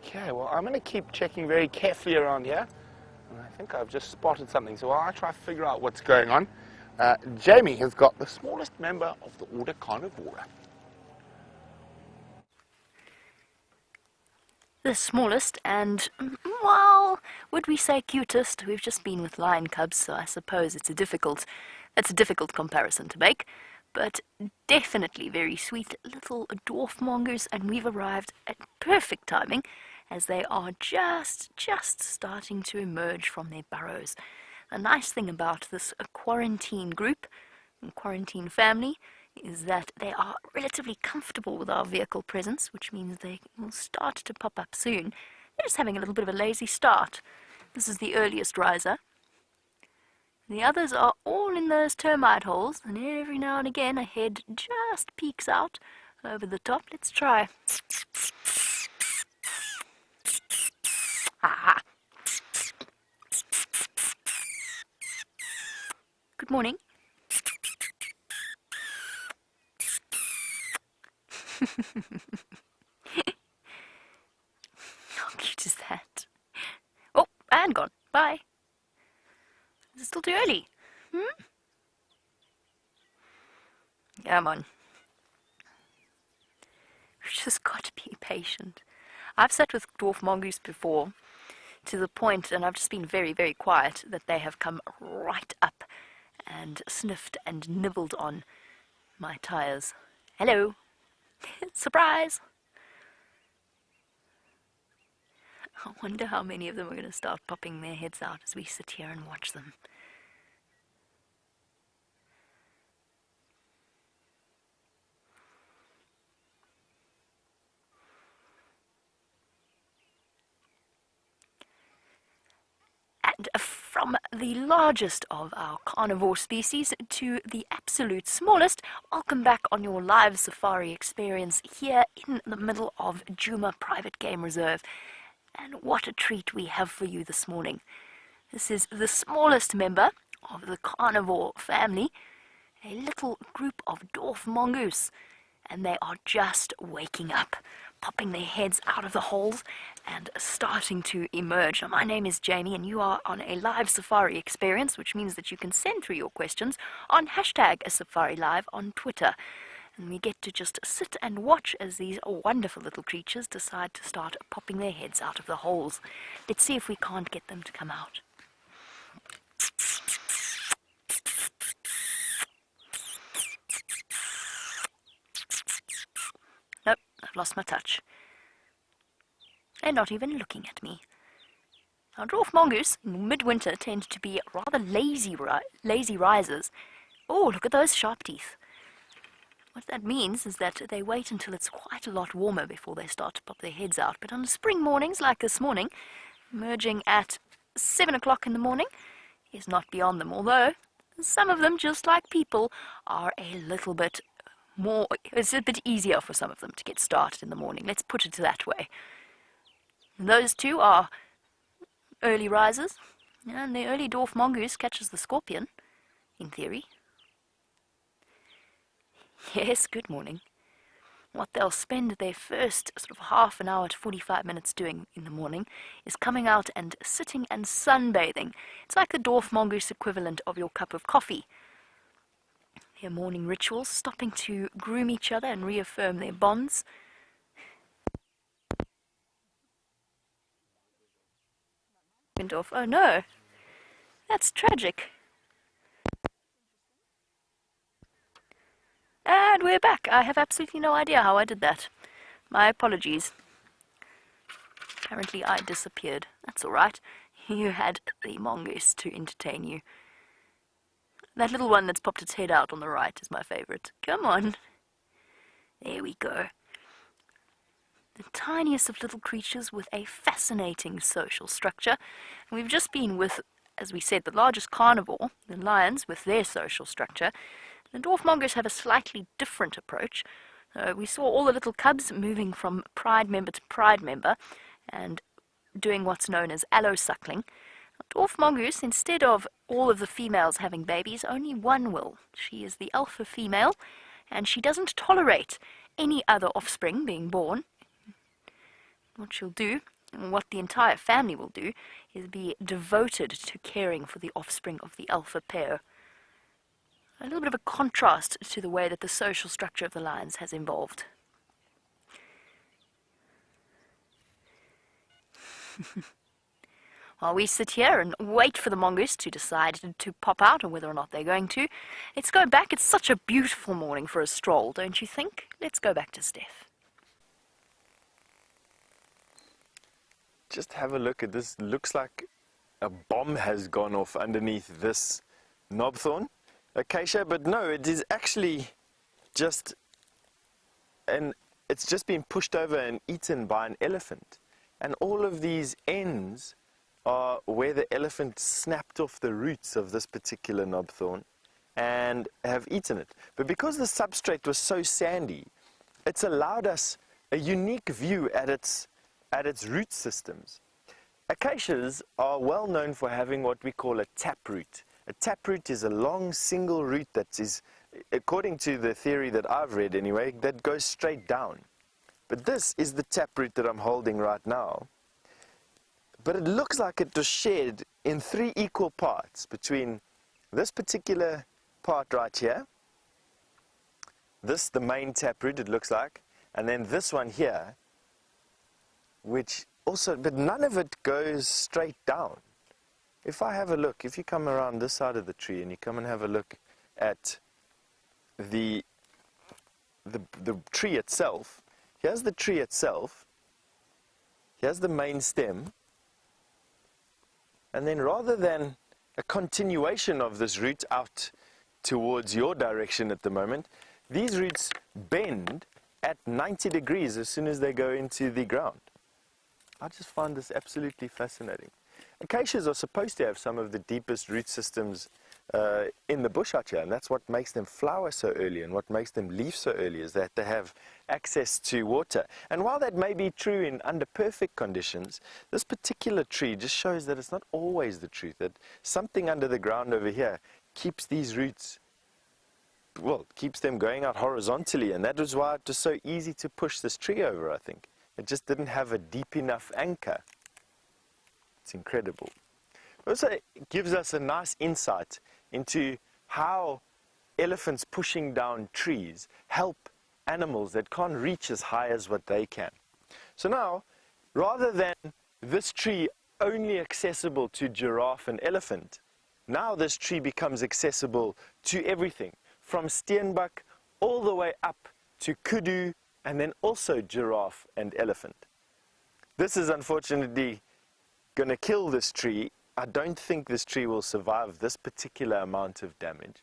Okay, well, I'm going to keep checking very carefully around here. And I think I've just spotted something, so I'll try to figure out what's going on. Jamie has got the smallest member of the order Carnivora. The smallest and, well, would we say cutest? We've just been with lion cubs, so I suppose it's a difficult comparison to make. But definitely very sweet little dwarf mongers, and we've arrived at perfect timing as they are just starting to emerge from their burrows. A nice thing about this quarantine group, quarantine family, is that they are relatively comfortable with our vehicle presence, which means they will start to pop up soon. They're just having a little bit of a lazy start. This is the earliest riser. The others are all in those termite holes, and every now and again a head just peeks out over the top. Let's try. Ah. Good morning. How cute is that? Oh, and gone. Bye. Is it still too early? Come on. We've just got to be patient. I've sat with dwarf mongoose before, to the point, and I've just been very, very quiet, that they have come right up and sniffed and nibbled on my tires. Hello. Surprise! I wonder how many of them are going to start popping their heads out as we sit here and watch them. And from the largest of our carnivore species to the absolute smallest, welcome back on your live safari experience here in the middle of Djuma Private Game Reserve. And what a treat we have for you this morning. This is the smallest member of the carnivore family, a little group of dwarf mongoose, and they are just waking up, popping their heads out of the holes and starting to emerge. Now, my name is Jamie, and you are on a live safari experience, which means that you can send through your questions on #SafariLive on Twitter. And we get to just sit and watch as these wonderful little creatures decide to start popping their heads out of the holes. Let's see if we can't get them to come out. Nope, I've lost my touch. They're not even looking at me. Now, dwarf mongoose in midwinter tend to be rather lazy risers. Oh, look at those sharp teeth. What that means is that they wait until it's quite a lot warmer before they start to pop their heads out. But on spring mornings like this morning, emerging at 7 o'clock in the morning is not beyond them. Although some of them, just like people, are a little bit more, it's a bit easier for some of them to get started in the morning. Let's put it that way. And those two are early risers, and the early dwarf mongoose catches the scorpion, in theory. Yes, good morning. What they'll spend their first sort of half an hour to 45 minutes doing in the morning is coming out and sitting and sunbathing. It's like the dwarf mongoose equivalent of your cup of coffee. Their morning rituals, stopping to groom each other and reaffirm their bonds. Oh no, that's tragic. And we're back. I have absolutely no idea how I did that. My apologies. Apparently I disappeared. That's alright. You had the mongoose to entertain you. That little one that's popped its head out on the right is my favourite. Come on. There we go. The tiniest of little creatures with a fascinating social structure. And we've just been with, as we said, the largest carnivore, the lions, with their social structure. The dwarf mongoose have a slightly different approach. We saw all the little cubs moving from pride member to pride member and doing what's known as allo-suckling. Dwarf mongoose, instead of all of the females having babies, only one will. She is the alpha female, and she doesn't tolerate any other offspring being born. What she'll do, and what the entire family will do, is be devoted to caring for the offspring of the alpha pair. A little bit of a contrast to the way that the social structure of the lions has evolved. While we sit here and wait for the mongoose to decide to pop out, or whether or not they're going to, let's go back. It's such a beautiful morning for a stroll, don't you think? Let's go back to Steph. Just have a look at this. Looks like a bomb has gone off underneath this knobthorn acacia, but no, it is actually just it's just been pushed over and eaten by an elephant. And all of these ends are where the elephant snapped off the roots of this particular knobthorn and have eaten it. But because the substrate was so sandy, it's allowed us a unique view at its root systems. Acacias are well known for having what we call a taproot. A taproot is a long single root that is, according to the theory that I've read anyway, that goes straight down. But this is the taproot that I'm holding right now. But it looks like it was shared in 3 equal parts between this particular part right here, this, the main taproot it looks like, and then this one here, which also, but none of it goes straight down. If I have a look, if you come around this side of the tree and you come and have a look at the tree itself, here's the tree itself, here's the main stem, and then rather than a continuation of this root out towards your direction at the moment, these roots bend at 90 degrees as soon as they go into the ground. I just find this absolutely fascinating. acacias are supposed to have some of the deepest root systems in the bush out here, and that's what makes them flower so early and what makes them leaf so early, is that they have access to water. And while that may be true in under perfect conditions, this particular tree just shows that it's not always the truth, that something under the ground over here keeps these roots, well, keeps them going out horizontally, and that was why it was so easy to push this tree over, I think. It just didn't have a deep enough anchor. It's incredible. It also gives us a nice insight into how elephants pushing down trees help animals that can't reach as high as what they can. So now, rather than this tree only accessible to giraffe and elephant, now this tree becomes accessible to everything, from steenbok all the way up to kudu, and then also giraffe and elephant. This is unfortunately going to kill this tree. I don't think this tree will survive this particular amount of damage.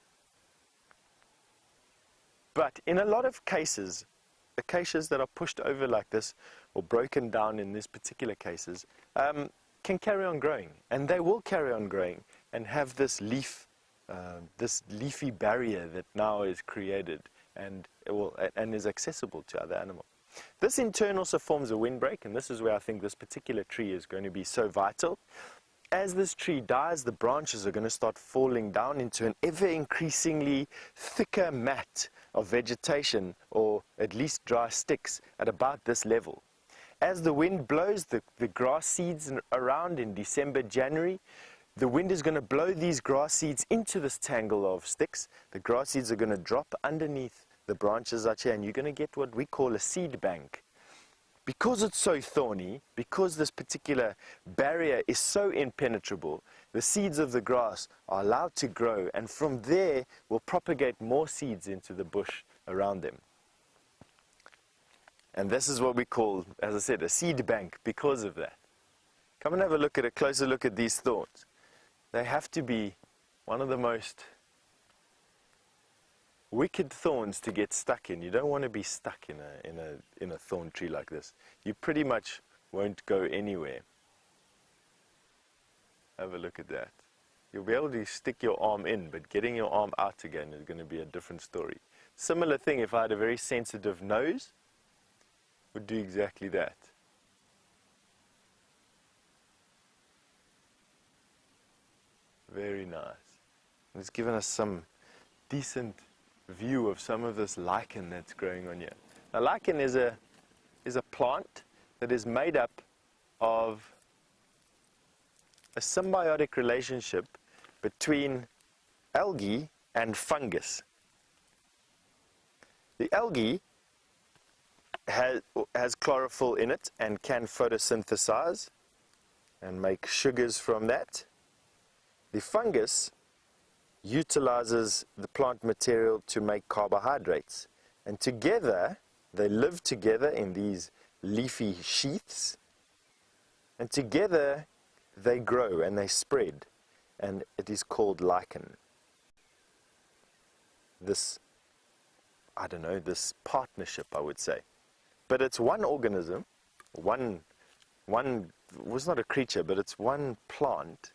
But in a lot of cases, acacias that are pushed over like this or broken down in these particular cases can carry on growing, and they will carry on growing and have this leafy barrier that now is created and is accessible to other animals. This in turn also forms a windbreak, and this is where I think this particular tree is going to be so vital. As this tree dies, the branches are going to start falling down into an ever increasingly thicker mat of vegetation, or at least dry sticks at about this level. As the wind blows the grass seeds around in December, January, the wind is going to blow these grass seeds into this tangle of sticks. The grass seeds are going to drop underneath the branches out here, and you're going to get what we call a seed bank. Because it's so thorny, because this particular barrier is so impenetrable, the seeds of the grass are allowed to grow, and from there will propagate more seeds into the bush around them. And this is what we call, as I said, a seed bank because of that. Come and have a closer look at these thorns. They have to be one of the most wicked thorns to get stuck in. You don't want to be stuck in a thorn tree like this. You pretty much won't go anywhere. Have a look at that. You'll be able to stick your arm in, but getting your arm out again is going to be a different story. Similar thing, if I had a very sensitive nose, would do exactly that. Very nice. And it's given us some decent view of some of this lichen that's growing on here. Now, lichen is a plant that is made up of a symbiotic relationship between algae and fungus. The algae has chlorophyll in it and can photosynthesize and make sugars from that. The fungus utilizes the plant material to make carbohydrates, and together they live together in these leafy sheaths, and together they grow and they spread, and it is called lichen. This partnership, I would say, but it's one organism, one was not a creature, but it's one plant.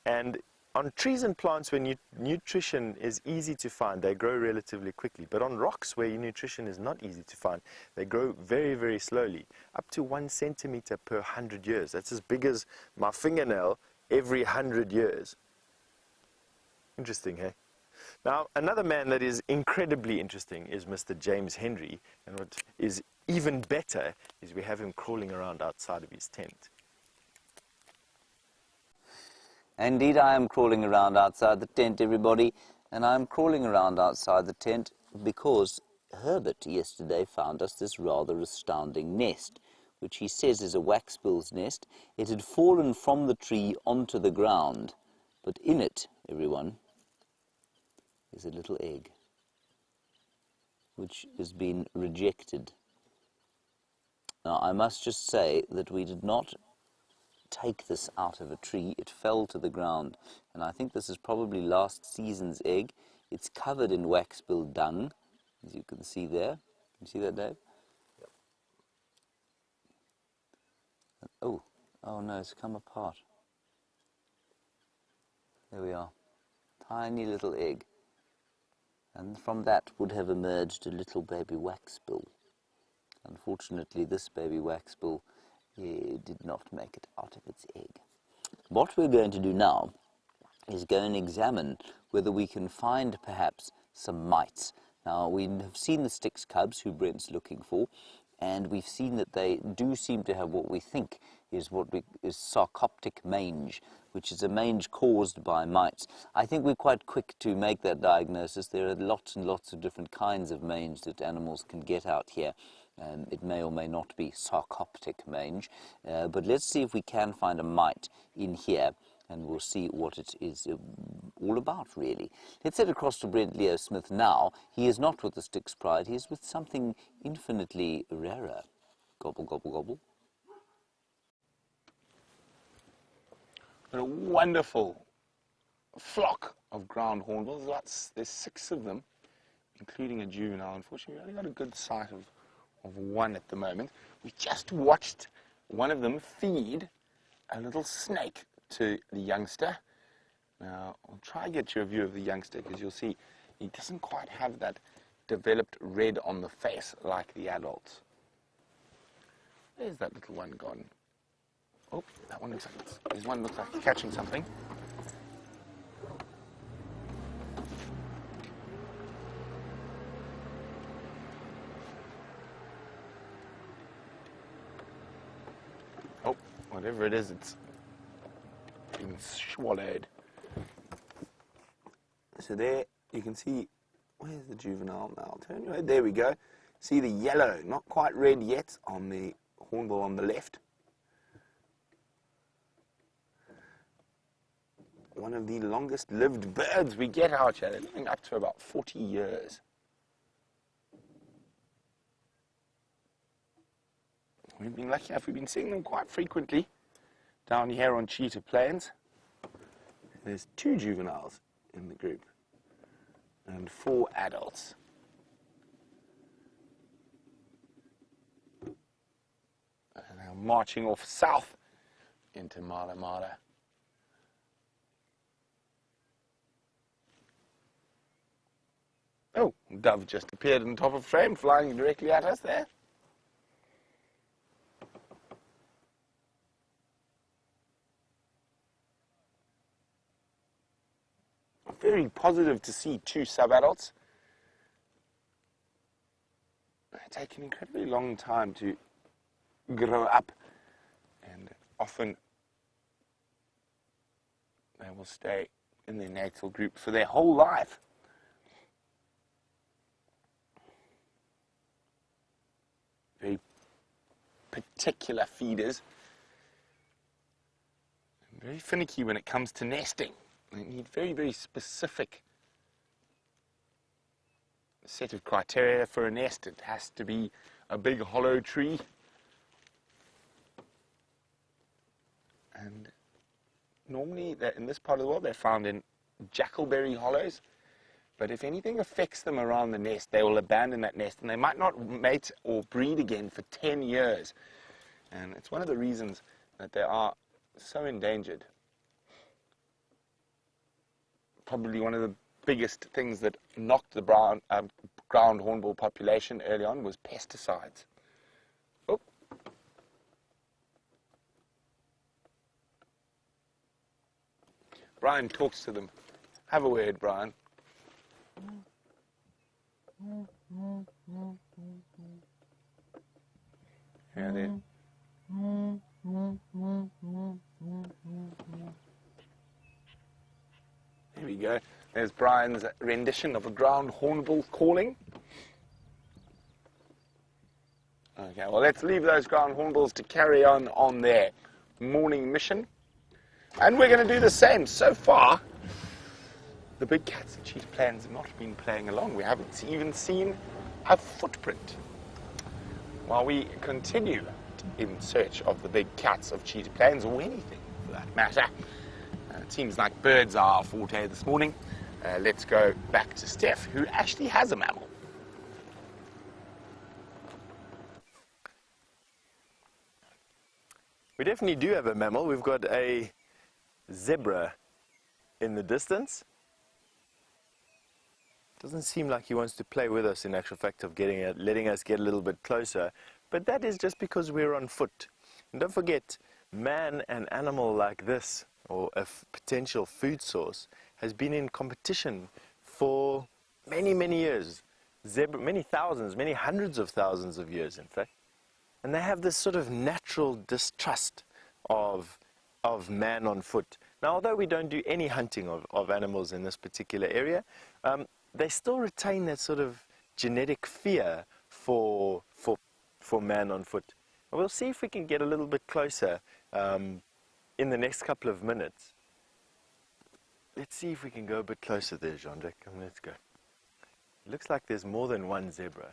And on trees and plants where nutrition is easy to find, they grow relatively quickly. But on rocks where nutrition is not easy to find, they grow very, very slowly, up to 1 centimeter per 100 years. That's as big as my fingernail every 100 years. Interesting, hey? Now, another man that is incredibly interesting is Mr. James Henry. And what is even better is we have him crawling around outside of his tent. Indeed, I am crawling around outside the tent, everybody, and I'm crawling around outside the tent because Herbert yesterday found us this rather astounding nest, which he says is a waxbill's nest. It had fallen from the tree onto the ground, but in it, everyone, is a little egg, which has been rejected. Now, I must just say that we did not take this out of a tree. It fell to the ground, and I think this is probably last season's egg. It's covered in waxbill dung, as you can see there. Can you see that, Dave? Yep. Oh no, it's come apart. There we are. Tiny little egg. And from that would have emerged a little baby waxbill. Unfortunately, this baby waxbill did not make it out of its egg. What we're going to do now is go and examine whether we can find perhaps some mites. Now, we have seen the Styx cubs, who Brent's looking for, and we've seen that they do seem to have what we think is sarcoptic mange, which is a mange caused by mites. I think we're quite quick to make that diagnosis. There are lots and lots of different kinds of mange that animals can get out here. It may or may not be sarcoptic mange, but let's see if we can find a mite in here, and we'll see what it is all about, really. Let's head across to Brent Leo Smith now. He is not with the Styx Pride, he is with something infinitely rarer. Gobble, gobble, gobble. A wonderful flock of ground hornbills. There's 6 of them, including a juvenile. Unfortunately, we only got a good sight of one at the moment. We just watched one of them feed a little snake to the youngster. Now, I'll try and get you a view of the youngster, because you'll see he doesn't quite have that developed red on the face like the adults. There's that little one gone. Oh, that one looks like there's one looks like it's catching something. Oh, whatever it is, it's being swallowed. So there you can see, where's the juvenile now? I'll turn your head. There we go. See the yellow, not quite red yet, on the hornbill on the left. One of the longest lived birds we get out here. They're living up to about 40 years. We've been lucky enough, we've been seeing them quite frequently down here on Cheetah Plains. There's 2 juveniles in the group and 4 adults. And now marching off south into Mala Mala. Oh, dove just appeared on top of frame, flying directly at us there. Very positive to see 2 sub-adults. They take an incredibly long time to grow up, and often they will stay in their natal group for their whole life. Very particular feeders, and very finicky when it comes to nesting. They need very, very specific set of criteria for a nest. It has to be a big hollow tree, and normally in this part of the world they're found in jackalberry hollows. But if anything affects them around the nest, they will abandon that nest, and they might not mate or breed again for 10 years. And it's one of the reasons that they are so endangered. Probably one of the biggest things that knocked the ground hornbill population early on was pesticides. Oh. Brian talks to them. Have a word, Brian. Yeah, there. There we go. There's Brian's rendition of a ground hornbill calling. Okay, well, let's leave those ground hornbills to carry on their morning mission. And we're going to do the same. So far, the big cats of Cheetah Plains have not been playing along. We haven't even seen a footprint. While we continue in search of the big cats of Cheetah Plains, or anything for that matter, it seems like birds are our forte this morning. Let's go back to Steph, who actually has a mammal. We definitely do have a mammal. We've got a zebra in the distance. Doesn't seem like he wants to play with us, in actual fact, of letting us get a little bit closer. But that is just because we're on foot. And don't forget, man, an animal like this, or a potential food source, has been in competition for many, many years. Many thousands, many hundreds of thousands of years, in fact. And they have this sort of natural distrust of man on foot. Now, although we don't do any hunting of animals in this particular area, they still retain that sort of genetic fear for man on foot. And we'll see if we can get a little bit closer in the next couple of minutes. Let's see if we can go a bit closer there, Jean-Jacques. Come, let's go. It looks like there's more than one zebra.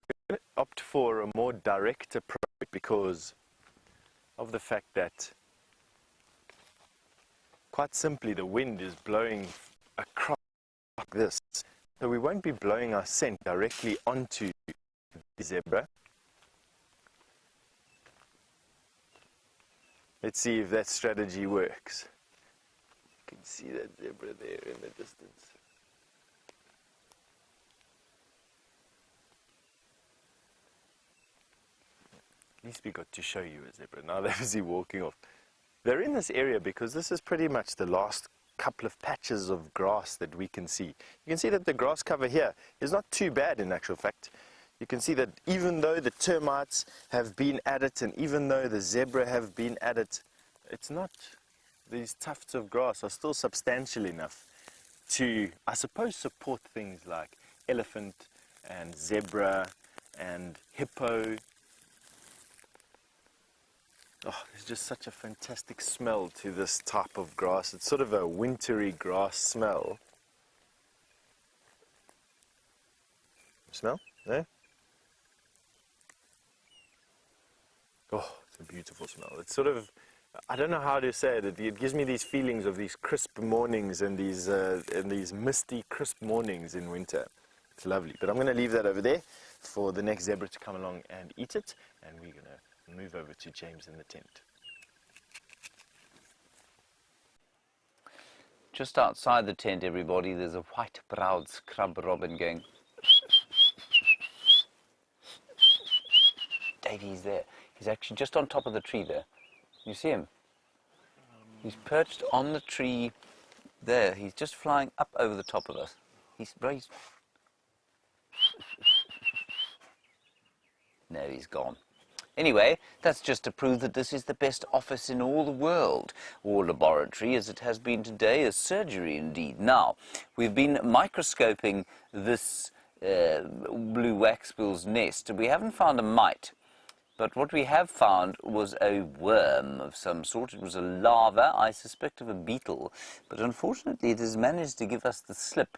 I'm going to opt for a more direct approach because of the fact that, quite simply, the wind is blowing across like this. So we won't be blowing our scent directly onto the zebra. Let's see if that strategy works. You can see that zebra there in the distance. At least we got to show you a zebra. Now they're busy walking off. They're in this area because this is pretty much the last couple of patches of grass that we can see. You can see that the grass cover here is not too bad in actual fact. You can see that even though the termites have been at it and even though the zebra have been at it, it's not, these tufts of grass are still substantial enough to, I suppose, support things like elephant and zebra and hippo. Oh, there's just such a fantastic smell to this type of grass. It's sort of a wintry grass smell. Smell? No? Oh, it's a beautiful smell. It's sort of, I don't know how to say it. It gives me these feelings of these crisp mornings and these misty, crisp mornings in winter. It's lovely. But I'm going to leave that over there for the next zebra to come along and eat it. And we're going to move over to James in the tent. Just outside the tent, everybody, there's a white-browed scrub robin going. Davey's there. He's actually just on top of the tree there. You see him? He's perched on the tree there. He's just flying up over the top of us. He's raised. No, he's gone. Anyway, that's just to prove that this is the best office in all the world, or laboratory, as it has been today, a surgery indeed. Now, we've been microscoping this blue waxbill's nest. We haven't found a mite, but what we have found was a worm of some sort. It was a larva, I suspect of a beetle, but unfortunately it has managed to give us the slip,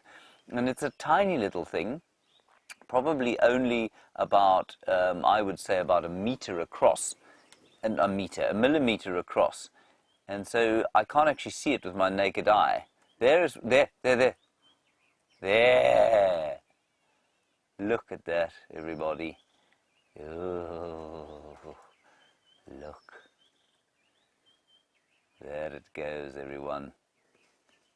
and it's a tiny little thing. Probably only about, I would say, about a meter across, a millimeter across. And so I can't actually see it with my naked eye. There. Look at that, everybody. Oh, look. There it goes, everyone.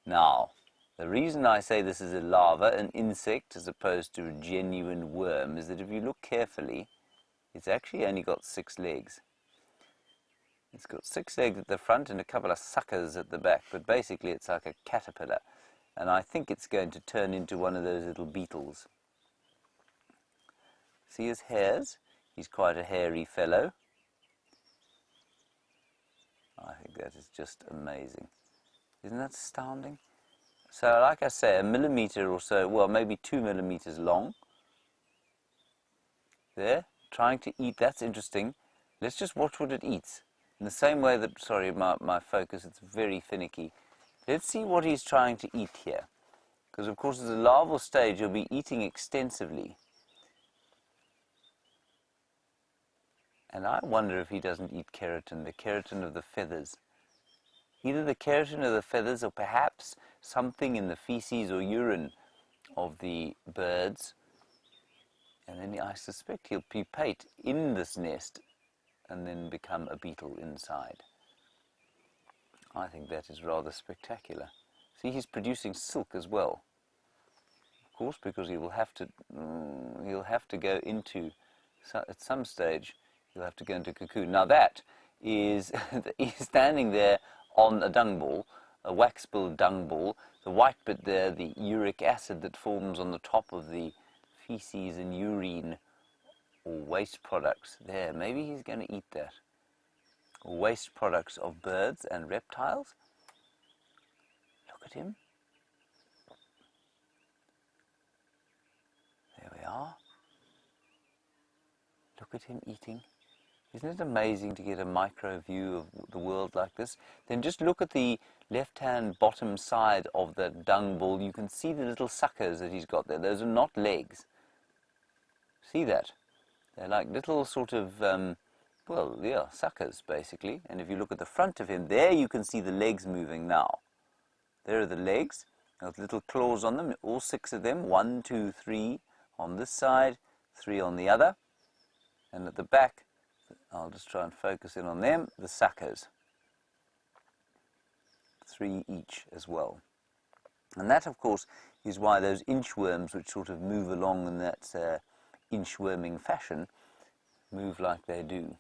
Now, the reason I say this is a larva, an insect, as opposed to a genuine worm, is that if you look carefully, it's actually only got 6 legs. It's got 6 legs at the front and a couple of suckers at the back, but basically it's like a caterpillar. And I think it's going to turn into one of those little beetles. See his hairs? He's quite a hairy fellow. I think that is just amazing. Isn't that astounding? So, like I say, a millimeter or so, well, maybe 2 millimeters long. There, trying to eat. That's interesting. Let's just watch what it eats. In the same way that, sorry, my focus, it's very finicky. Let's see what he's trying to eat here. Because, of course, at the larval stage, he'll be eating extensively. And I wonder if he doesn't eat keratin, the keratin of the feathers. Either the keratin of the feathers or perhaps something in the feces or urine of the birds. And then I suspect he'll pupate in this nest and then become a beetle inside. I think that is rather spectacular. See, he's producing silk as well. Of course, because he'll have to go into, at some stage, he'll have to go into cocoon. Now that is, he's standing there on a dung ball, a wax-billed dung ball. The white bit there, the uric acid that forms on the top of the feces and urine or waste products there. Maybe he's going to eat that. Or waste products of birds and reptiles. Look at him. There we are. Look at him eating. Isn't it amazing to get a micro view of the world like this? Then just look at the left-hand bottom side of the dung ball. You can see the little suckers that he's got there. Those are not legs. See that? They're like little sort of, well, yeah, suckers, basically. And if you look at the front of him, there you can see the legs moving now. There are the legs. There's little claws on them, all 6 of them. 1, 2, 3 on this side, 3 on the other. And at the back, I'll just try and focus in on them, the suckers. 3 each as well. And that, of course, is why those inchworms, which sort of move along in that inchworming fashion, move like they do.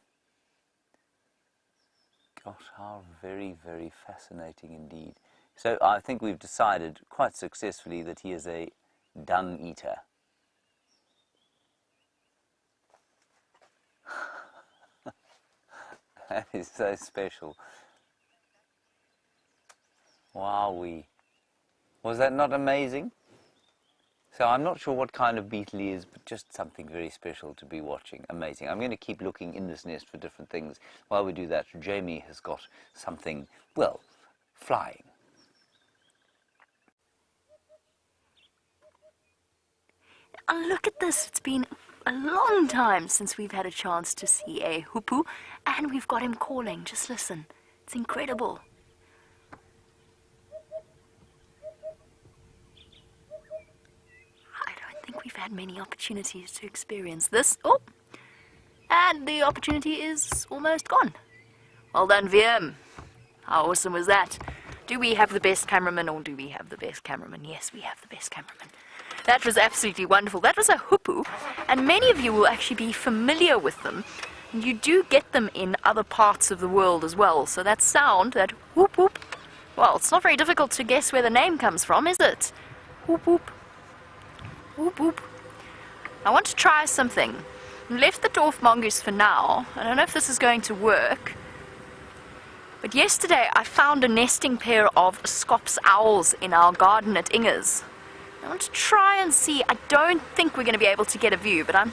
Gosh, how very, very fascinating indeed. So I think we've decided quite successfully that he is a dung eater. That is so special. Wowee. Was that not amazing? So I'm not sure what kind of beetle he is, but just something very special to be watching. Amazing. I'm going to keep looking in this nest for different things. While we do that, Jamie has got something, well, flying. Oh, look at this. It's been a long time since we've had a chance to see a hoopoe, and we've got him calling. Just listen. It's incredible. I don't think we've had many opportunities to experience this. Oh, and the opportunity is almost gone. Well done, VM. How awesome was that? Do we have the best cameraman, or do we have the best cameraman? Yes, we have the best cameraman. That was absolutely wonderful. That was a hoopoe, and many of you will actually be familiar with them. And you do get them in other parts of the world as well. So that sound, that whoop whoop, well, it's not very difficult to guess where the name comes from, is it? Whoop whoop. Whoop whoop. I want to try something. I left the dwarf mongoose for now. I don't know if this is going to work. But yesterday I found a nesting pair of Scops owls in our garden at Inger's. I want to try and see. I don't think we're going to be able to get a view, but I'm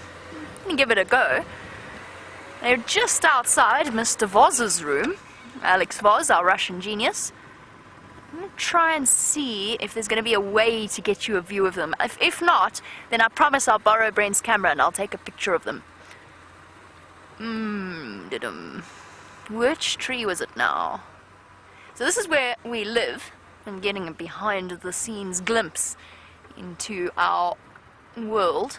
going to give it a go. They're just outside Mr. Voz's room. Alex Voz, our Russian genius. I'm going to try and see if there's going to be a way to get you a view of them. If not, then I promise I'll borrow Brent's camera and I'll take a picture of them. Which tree was it now? So this is where we live. I'm getting a behind-the-scenes glimpse into our world,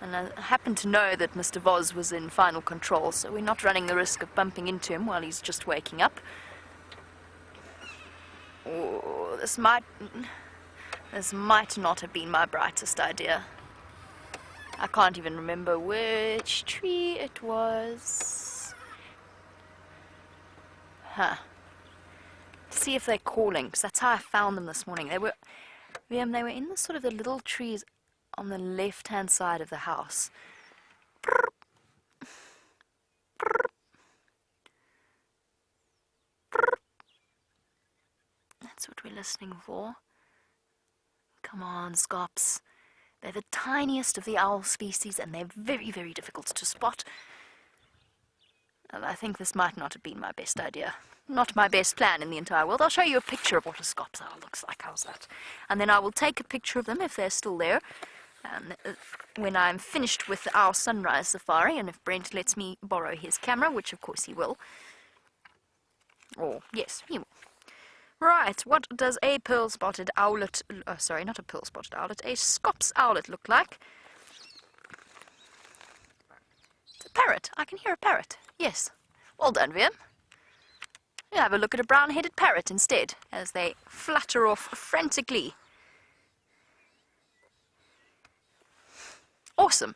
and I happen to know that Mr. Voz was in final control, so we're not running the risk of bumping into him while he's just waking up. Oh, this might not have been my brightest idea. I can't even remember which tree it was. See if they're calling, because that's how I found them this morning. They were in the sort of the little trees on the left-hand side of the house. That's what we're listening for. Come on, Scops. They're the tiniest of the owl species, and they're very, very difficult to spot. And I think this might not have been my best idea. Not my best plan in the entire world. I'll show you a picture of what a Scops owl looks like. How's that? And then I will take a picture of them if they're still there. And when I'm finished with our sunrise safari, and if Brent lets me borrow his camera, which of course he will. Or, yes, he will. Right, what does a pearl-spotted owlet, sorry, not a pearl-spotted owlet, a Scops owlet look like? parrot. I can hear a parrot. Yes. Well done, Vim. You'll have a look at a brown-headed parrot instead, as they flutter off frantically. Awesome.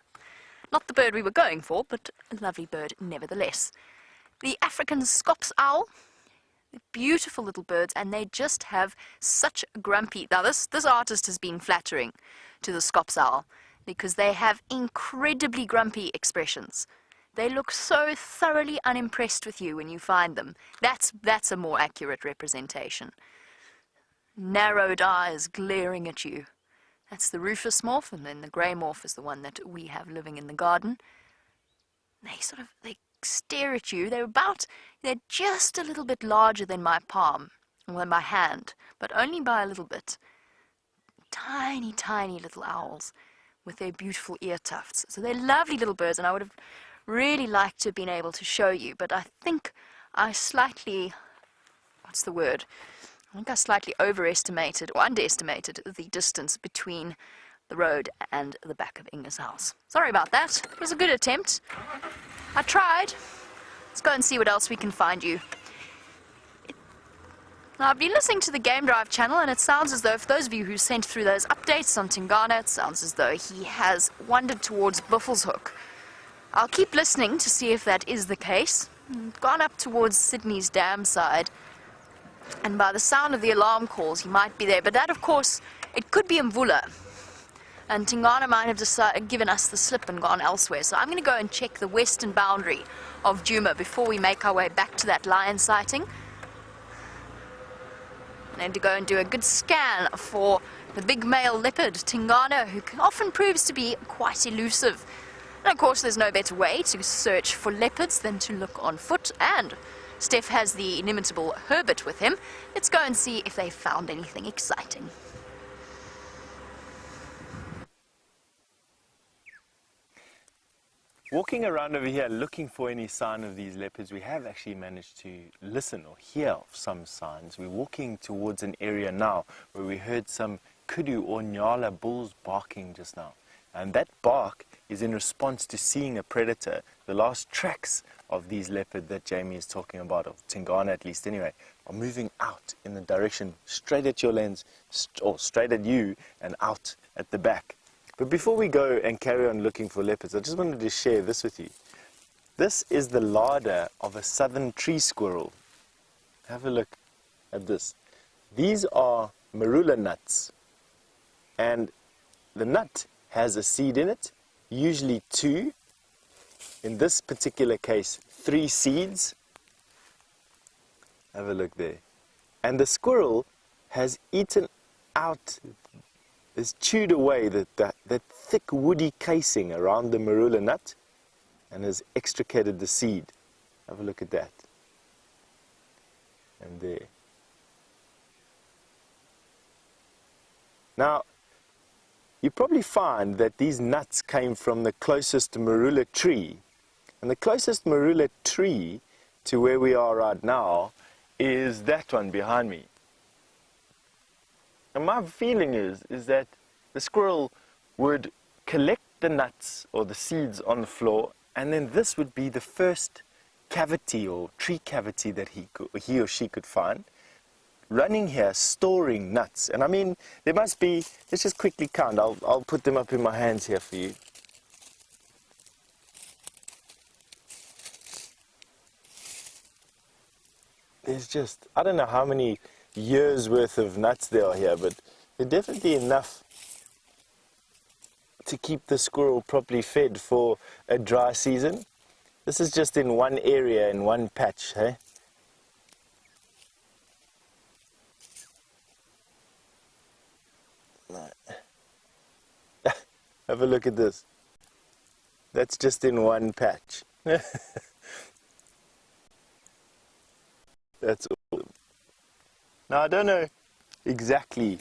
Not the bird we were going for, but a lovely bird nevertheless. The African scops owl. Beautiful little birds, and they just have such grumpy... Now, this artist has been flattering to the scops owl, because they have incredibly grumpy expressions. They look so thoroughly unimpressed with you when you find them. That's a more accurate representation. Narrowed eyes glaring at you. That's the rufous morph, and then the grey morph is the one that we have living in the garden. They stare at you. They're just a little bit larger than my palm, or than my hand, but only by a little bit. Tiny, tiny little owls with their beautiful ear tufts. So they're lovely little birds, and I would have really liked to have been able to show you, but I think I slightly, overestimated or underestimated the distance between the road and the back of Inge's house. Sorry about that. It was a good attempt. I tried. Let's go and see what else we can find you. Now, I've been listening to the Game Drive channel, and it sounds as though, for those of you who sent through those updates on Tingana, it sounds as though he has wandered towards Buffelshoek. I'll keep listening to see if that is the case. Gone up towards Sydney's dam side, and by the sound of the alarm calls, he might be there. But that, of course, it could be Mvula. And Tingana might have given us the slip and gone elsewhere. So I'm going to go and check the western boundary of Djuma before we make our way back to that lion sighting. And then to go and do a good scan for the big male leopard, Tingana, who often proves to be quite elusive. And of course, there's no better way to search for leopards than to look on foot. And Steph has the inimitable Herbert with him. Let's go and see if they found anything exciting. Walking around over here looking for any sign of these leopards, we have actually managed to listen or hear of some signs. We're walking towards an area now where we heard some kudu or nyala bulls barking just now. And that bark is in response to seeing a predator. The last tracks of these leopards that Jamie is talking about, of Tingana at least anyway, are moving out in the direction straight at your lens, or straight at you and out at the back. But before we go and carry on looking for leopards, I just wanted to share this with you. This is the larder of a southern tree squirrel. Have a look at this. These are marula nuts, and the nut has a seed in it, usually 2. In this particular case, 3 seeds. Have a look there. And the squirrel has eaten out, has chewed away that thick woody casing around the marula nut and has extricated the seed. Have a look at that. And there. Now, you probably find that these nuts came from the closest marula tree. And the closest marula tree to where we are right now is that one behind me. And my feeling is that the squirrel would collect the nuts or the seeds on the floor, and then this would be the first cavity or tree cavity that he or she could find, running here, storing nuts. And I mean, there must be, let's just quickly count. I'll put them up in my hands here for you. There's just, I don't know how many years worth of nuts there are here, but they're definitely enough to keep the squirrel properly fed for a dry season. This is just in one area, in one patch, hey? Have a look at this. That's just in one patch. That's awesome. Now, I don't know exactly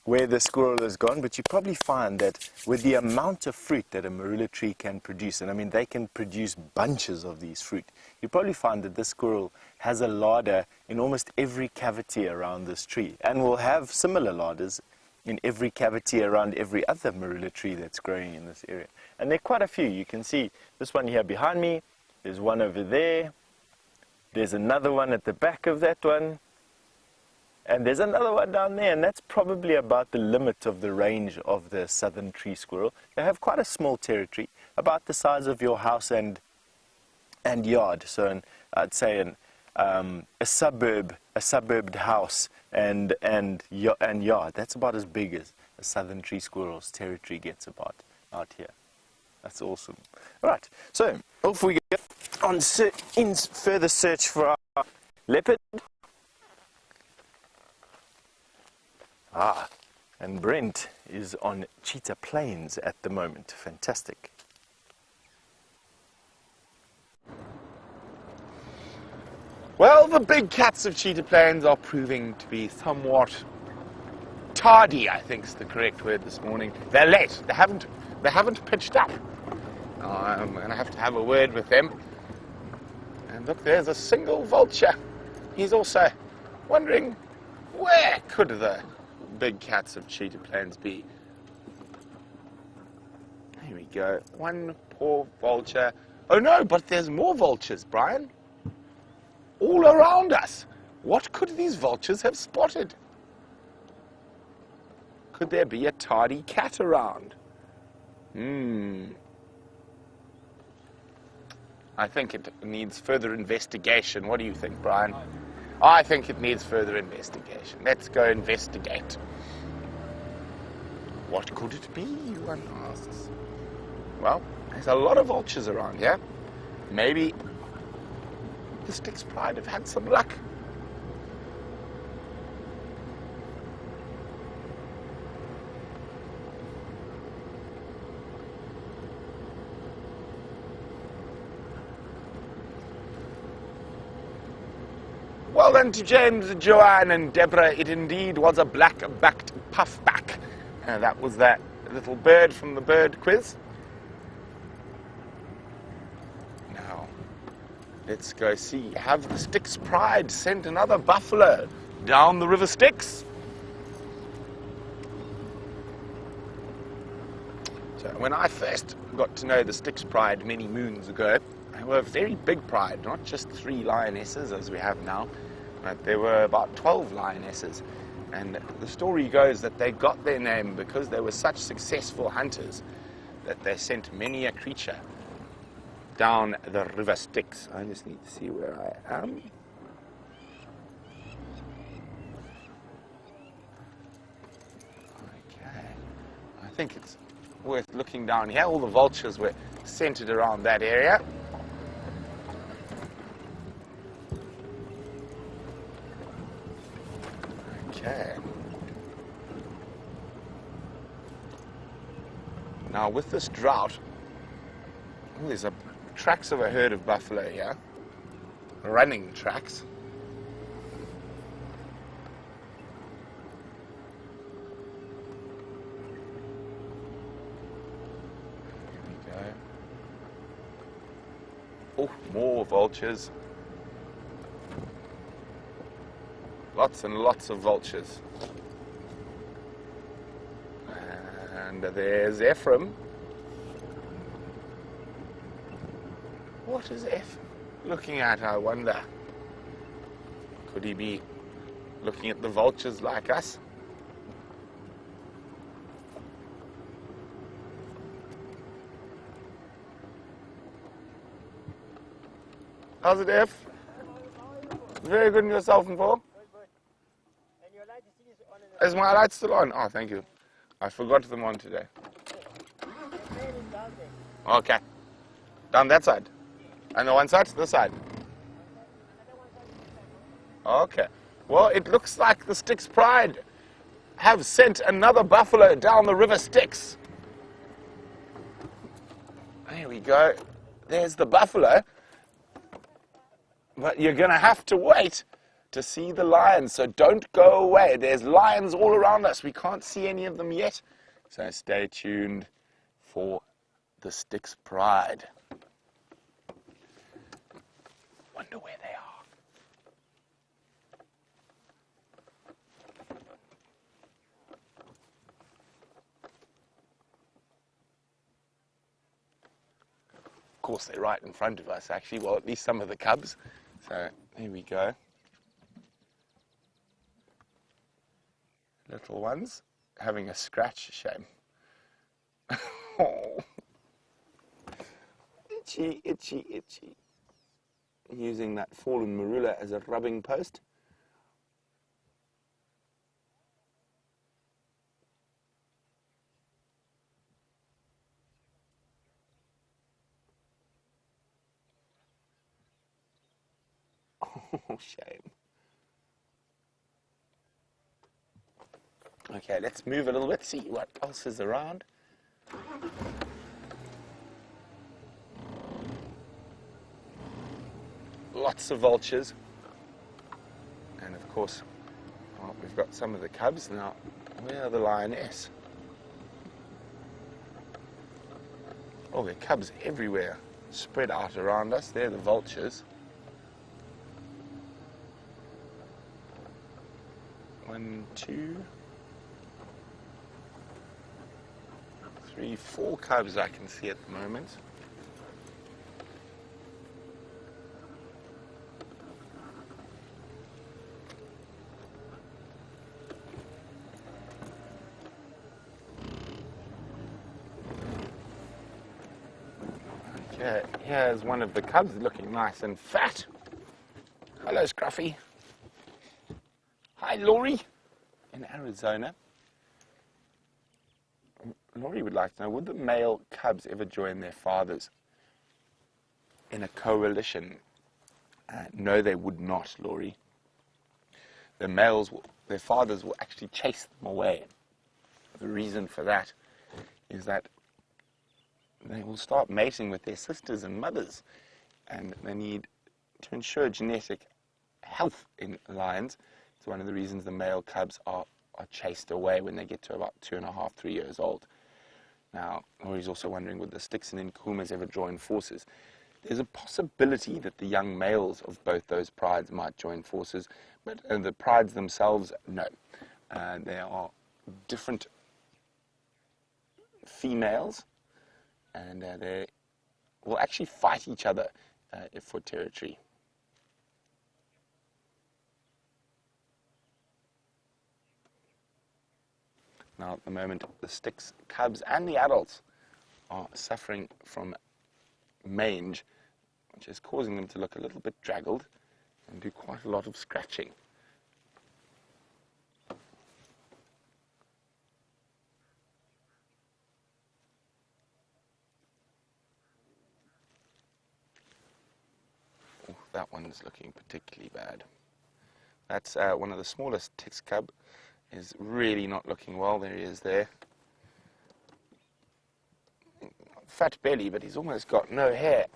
where the squirrel has gone, but you probably find that with the amount of fruit that a marula tree can produce, and I mean they can produce bunches of these fruit, you probably find that this squirrel has a larder in almost every cavity around this tree, and will have similar larders in every cavity around every other marula tree that's growing in this area. And there are quite a few. You can see this one here behind me. There's one over there. There's another one at the back of that one. And there's another one down there, and that's probably about the limit of the range of the southern tree squirrel. They have quite a small territory, about the size of your house and yard. So I'd say a suburbed house and yard. That's about as big as a southern tree squirrel's territory gets about out here. That's awesome. All right, so off we go on in further search for our leopard. And Brent is on cheetah plains at the moment. Fantastic. Well, the big cats of cheetah plains are proving to be somewhat tardy, I think is the correct word this morning. They're late. They haven't pitched up. I'm going to have a word with them. And look, there's a single vulture. He's also wondering, where could the big cats of cheetah plains be? Here we go. One poor vulture. Oh no, but there's more vultures, Brian. All around us. What could these vultures have spotted? Could there be a tardy cat around? I think it needs further investigation. What do you think, Brian? I think it needs further investigation. Let's go investigate. What could it be, one asks? Well, there's a lot of vultures around here. Maybe the Styx Pride have had some luck. Well then, to James, Joanne and Deborah, it indeed was a black-backed puffback. That was that little bird from the bird quiz. Now, let's go see. Have the Styx Pride sent another buffalo down the River Styx? So when I first got to know the Styx Pride many moons ago, they were a very big pride, not just 3 lionesses as we have now, but there were about 12 lionesses. And the story goes that they got their name because they were such successful hunters that they sent many a creature down the River Styx. I just need to see where I am. Okay, I think it's worth looking down here. All the vultures were centered around that area. Okay. Now with this drought, there's tracks of a herd of buffalo here, running tracks. Here we go. Oh, more vultures. Lots and lots of vultures. And there's Ephraim. What is Ephraim looking at, I wonder? Could he be looking at the vultures like us? How's it, Eph? Very good, and yourself, and Paul? Is my light still on? Oh, thank you. I forgot them on today. Okay. Down that side. And the one side to this side. Okay. Well, it looks like the Styx Pride have sent another buffalo down the River Styx. There we go. There's the buffalo. But you're going to have to wait to see the lions, so don't go away. There's lions all around us. We can't see any of them yet, so stay tuned for the Styx Pride. Wonder where they are. course, they're right in front of us, actually. Well, at least some of the cubs. So here we go. Little ones having a scratch, shame. Oh. Itchy, itchy, itchy. Using that fallen marula as a rubbing post. Oh, shame. Okay, let's move a little bit, see what else is around. Lots of vultures. And of course, well, we've got some of the cubs now. Where are the lioness? Oh, there are cubs everywhere, spread out around us. They're the vultures. 1, 2, 3, 4 cubs I can see at the moment. Okay, here's one of the cubs looking nice and fat. Hello, Scruffy. Hi, Laurie, in Arizona. Laurie would like to know, would the male cubs ever join their fathers in a coalition? No, they would not, Laurie. The males, their fathers will actually chase them away. The reason for that is that they will start mating with their sisters and mothers, and they need to ensure genetic health in lions. It's one of the reasons the male cubs are chased away when they get to about 2.5, 3 years old. Now, Laurie's also wondering, would the Styxen and Kumas ever join forces? There's a possibility that the young males of both those prides might join forces, but the prides themselves, no. They are different females, and they will actually fight each other for territory. Now, at the moment, the Styx cubs and the adults are suffering from mange, which is causing them to look a little bit draggled and do quite a lot of scratching. Oh, that one's looking particularly bad. That's one of the smallest Styx cub. Is really not looking well. There he is there. Fat belly, but he's almost got no hair.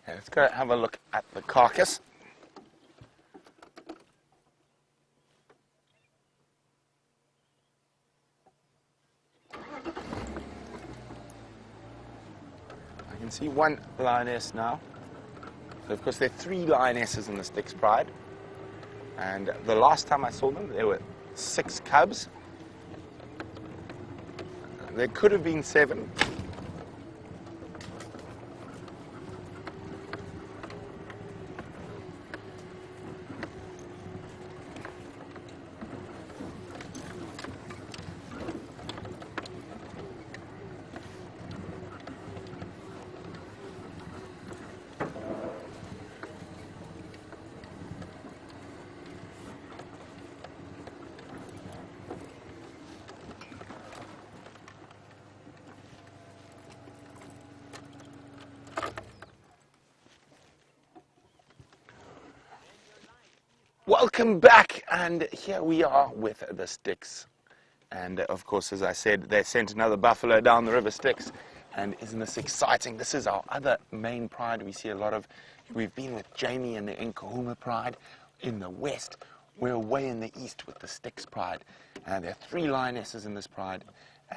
Okay, let's go have a look at the carcass. You can see one lioness now. So of course there are 3 lionesses in the Styx pride, and the last time I saw them there were 6 cubs. There could have been 7. Welcome back, and here we are with the Styx. And of course, as I said, they sent another buffalo down the river Styx. And isn't this exciting? This is our other main pride. We see a lot of, we've been with Jamie and the Nkahuma pride in the west. We're away in the east with the Styx pride. And there are 3 lionesses in this pride.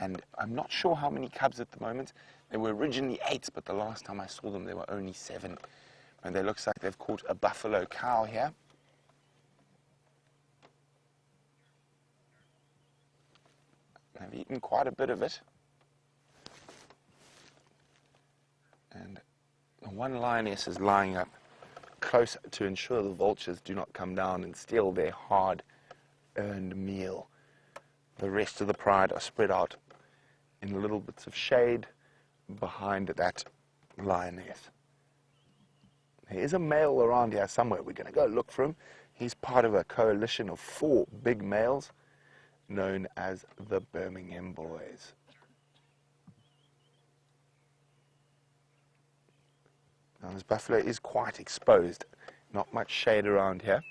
And I'm not sure how many cubs at the moment. There were originally 8, but the last time I saw them, there were only 7. And it looks like they've caught a buffalo cow here. They've eaten quite a bit of it. And the one lioness is lying up close to ensure the vultures do not come down and steal their hard-earned meal. The rest of the pride are spread out in little bits of shade behind that lioness. There is a male around here somewhere. We're going to go look for him. He's part of a coalition of 4 big males known as the Birmingham Boys. Now this buffalo is quite exposed. Not much shade around here.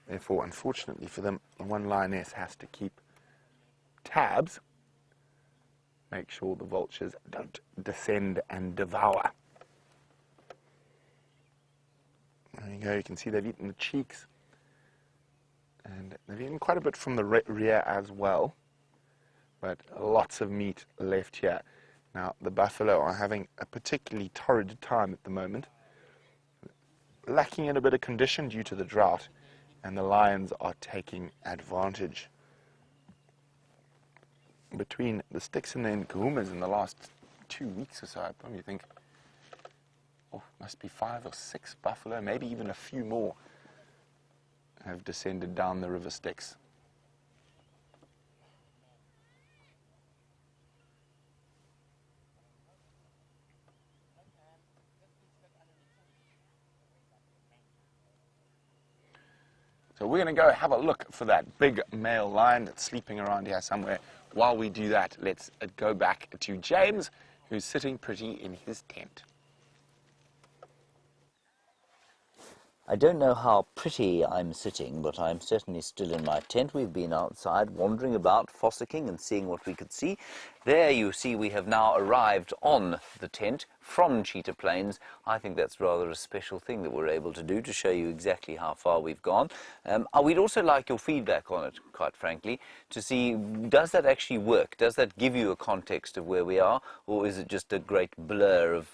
Therefore, unfortunately for them, the one lioness has to keep tabs, make sure the vultures don't descend and devour. There you go, you can see they've eaten the cheeks, and they've eaten quite a bit from the rear as well, but lots of meat left here. Now, the buffalo are having a particularly torrid time at the moment, lacking in a bit of condition due to the drought, and the lions are taking advantage. Between the sticks and the nkuhumas in the last 2 weeks or so, I probably think, must be 5 or 6 buffalo, maybe even a few more, have descended down the river Styx. So we're going to go have a look for that big male lion that's sleeping around here somewhere. While we do that, let's go back to James, who's sitting pretty in his tent. I don't know how pretty I'm sitting, but I'm certainly still in my tent. We've been outside wandering about, fossicking and seeing what we could see. There you see we have now arrived on the tent from Cheetah Plains. I think that's rather a special thing that we're able to do to show you exactly how far we've gone. We'd also like your feedback on it, quite frankly, to see, does that actually work? Does that give you a context of where we are, or is it just a great blur of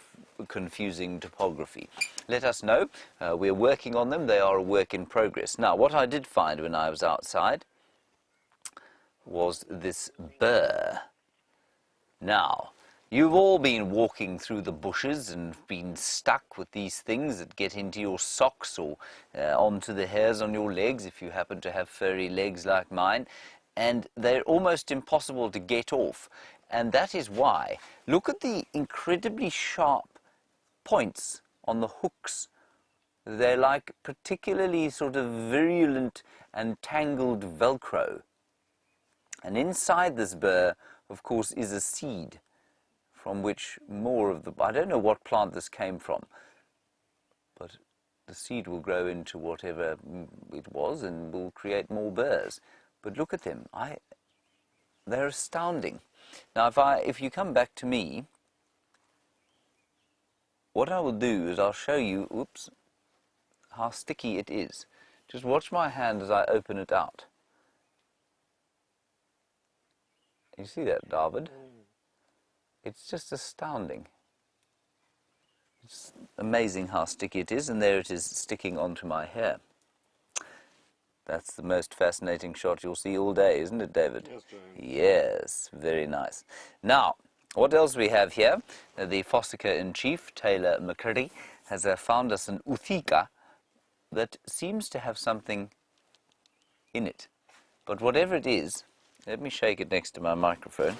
confusing topography? Let us know. We're working on them. They are a work in progress. Now, what I did find when I was outside was this burr. Now, you've all been walking through the bushes and been stuck with these things that get into your socks or onto the hairs on your legs if you happen to have furry legs like mine, and they're almost impossible to get off. And that is why, look at the incredibly sharp points on the hooks. They're like particularly sort of virulent and tangled Velcro. And inside this burr, of course, is a seed from which more of the, I don't know what plant this came from, but the seed will grow into whatever it was and will create more burrs. But look at them. They're astounding. Now, if you come back to me, what I will do is I'll show you, oops, how sticky it is. Just watch my hand as I open it out. You see that, David? It's just astounding. It's amazing how sticky it is, and there it is sticking onto my hair. That's the most fascinating shot you'll see all day, isn't it, David? Yes, James. Yes, very nice. Now, what else we have here? The fossicker-in-chief, Taylor McCurdy, has found us an uthika that seems to have something in it. But whatever it is, let me shake it next to my microphone.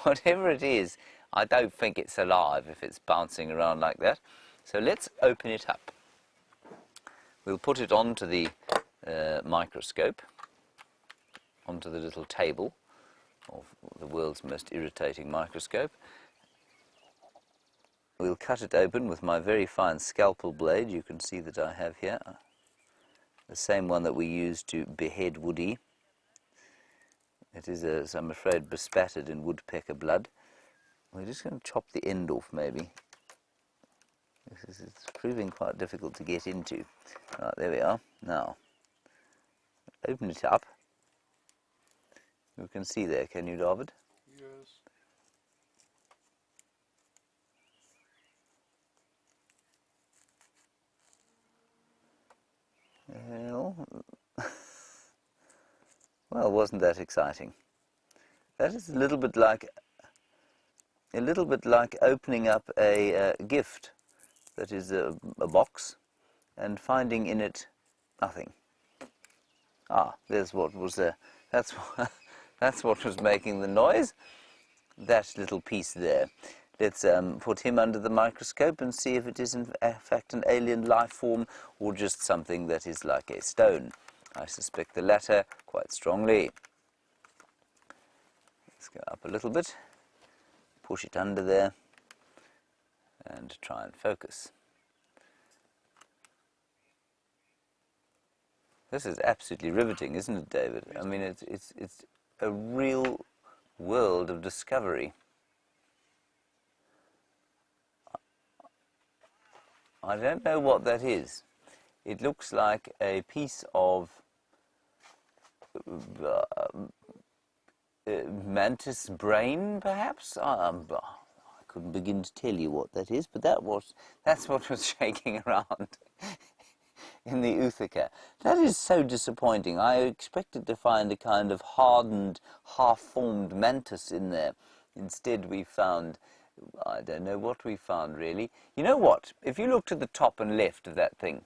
Whatever it is, I don't think it's alive if it's bouncing around like that. So let's open it up. We'll put it onto the microscope, onto the little table of the world's most irritating microscope. We'll cut it open with my very fine scalpel blade. You can see that I have here the same one that we use to behead Woody. It is, I'm afraid, bespattered in woodpecker blood. We're just going to chop the end off, maybe. It's proving quite difficult to get into. Right, there we are. Now, open it up. You can see there, can you, David? Yes. Well, wasn't that exciting? That is a little bit like opening up a gift that is a box and finding in it nothing. Ah, there's what was there. That's that's what was making the noise. That little piece there. Let's put him under the microscope and see if it is in fact an alien life form or just something that is like a stone. I suspect the latter quite strongly. Let's go up a little bit, push it under there, and try and focus. This is absolutely riveting, isn't it, David? I mean, it's a real world of discovery. I don't know what that is. It looks like a piece of mantis brain, perhaps. I couldn't begin to tell you what that is, but that's what was shaking around in the Uthaka. That is so disappointing. I expected to find a kind of hardened, half-formed mantis in there. Instead, we found, I don't know what we found, really. You know what? If you look to the top and left of that thing,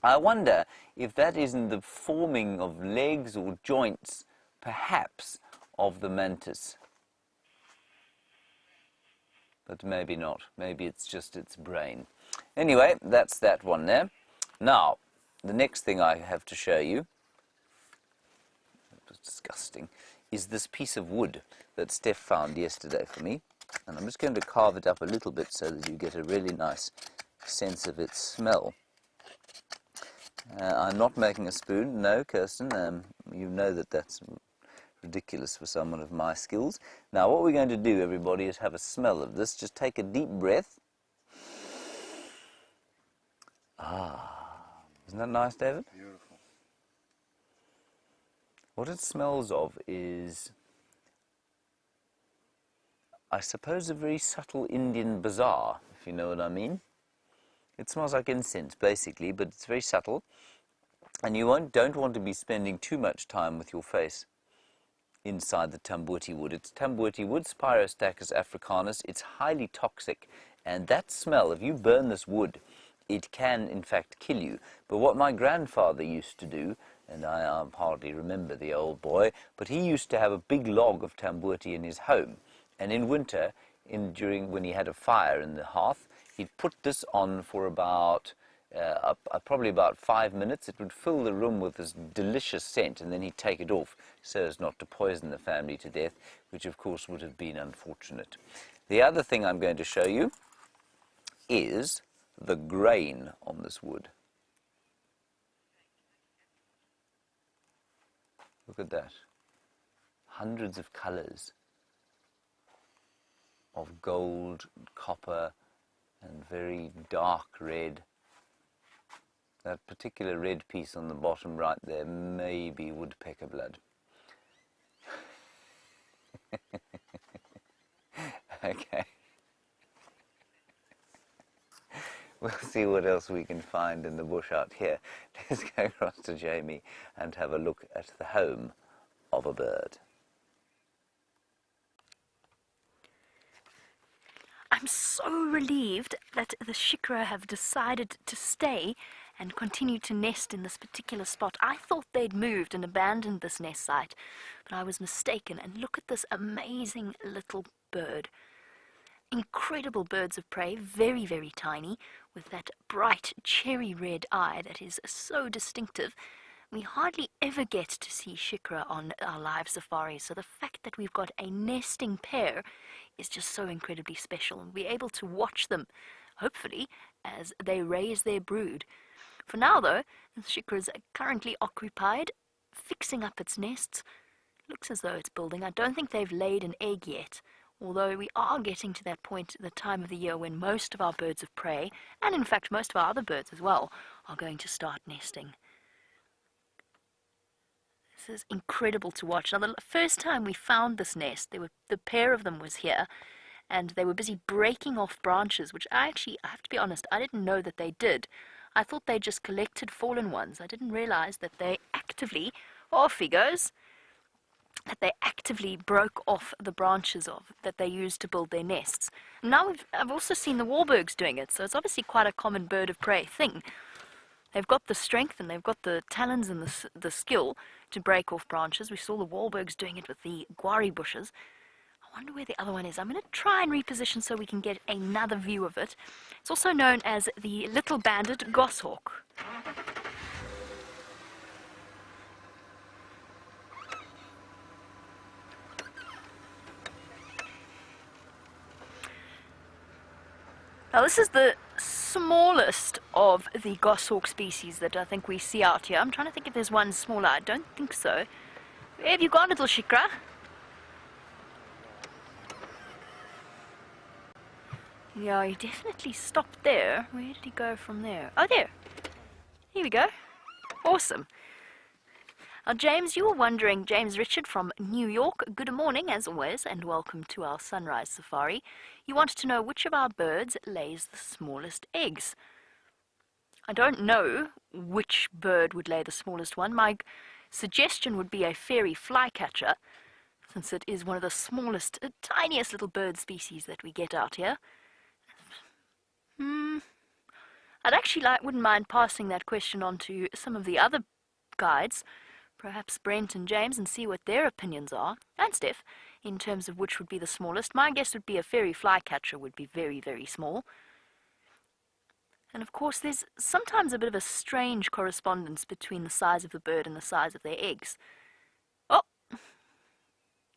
I wonder if that isn't the forming of legs or joints, perhaps, of the mantis. But maybe not. Maybe it's just its brain. Anyway, that's that one there. Now, the next thing I have to show you, it was disgusting, is this piece of wood that Steph found yesterday for me. And I'm just going to carve it up a little bit so that you get a really nice sense of its smell. I'm not making a spoon, no, Kirsten. You know that that's ridiculous for someone of my skills. Now, what we're going to do, everybody, is have a smell of this. Just take a deep breath. Isn't that nice, David? Beautiful. What it smells of is, I suppose, a very subtle Indian bazaar, if you know what I mean. It smells like incense, basically, but it's very subtle. And you don't want to be spending too much time with your face inside the tambuti wood. It's tambuti wood, Spirostachys africanus. It's highly toxic. And that smell, if you burn this wood, it can, in fact, kill you. But what my grandfather used to do, and I hardly remember the old boy, but he used to have a big log of tambuti in his home. And in winter, when he had a fire in the hearth, he'd put this on for probably about 5 minutes. It would fill the room with this delicious scent, and then he'd take it off so as not to poison the family to death, which of course would have been unfortunate. The other thing I'm going to show you is the grain on this wood. Look at that. Hundreds of colors of gold, copper, and very dark red. That particular red piece on the bottom right there may be woodpecker blood. Okay. We'll see what else we can find in the bush out here. Let's go across to Jamie and have a look at the home of a bird. I'm so relieved that the shikra have decided to stay and continue to nest in this particular spot. I thought they'd moved and abandoned this nest site, but I was mistaken. And look at this amazing little bird. Incredible birds of prey, very, very tiny, with that bright cherry red eye that is so distinctive. We hardly ever get to see shikra on our live safaris, so the fact that we've got a nesting pair is just so incredibly special, and we're able to watch them, hopefully, as they raise their brood. For now, though, the shikra is currently occupied, fixing up its nests. Looks as though it's building. I don't think they've laid an egg yet, although we are getting to that point, the time of the year when most of our birds of prey, and in fact most of our other birds as well, are going to start nesting. This is incredible to watch. Now, the first time we found this nest, the pair of them was here, and they were busy breaking off branches, which I have to be honest, I didn't know that they did. I thought they just collected fallen ones. I didn't realize that they actively, off he goes, that they actively broke off the branches that they used to build their nests. Now I've also seen the warburgs doing it, so it's obviously quite a common bird of prey thing. They've got the strength and they've got the talons and the skill to break off branches. We saw the warburgs doing it with the guari bushes. I wonder where the other one is. I'm going to try and reposition so we can get another view of it. It's also known as the little banded goshawk. Now this is the smallest of the goshawk species that I think we see out here. I'm trying to think if there's one smaller. I don't think so. Where have you gone, little Shikra? Yeah, he definitely stopped there. Where did he go from there? Oh, there. Here we go. Awesome. Now, James, you were wondering, James Richard from New York, good morning as always, and welcome to our sunrise safari. You wanted to know which of our birds lays the smallest eggs. I don't know which bird would lay the smallest one. My suggestion would be a fairy flycatcher, since it is one of the smallest, tiniest little bird species that we get out here. I'd actually wouldn't mind passing that question on to some of the other guides, perhaps Brent and James, and see what their opinions are, and Steph, in terms of which would be the smallest. My guess would be a fairy flycatcher would be very, very small. And of course, there's sometimes a bit of a strange correspondence between the size of the bird and the size of their eggs. Oh!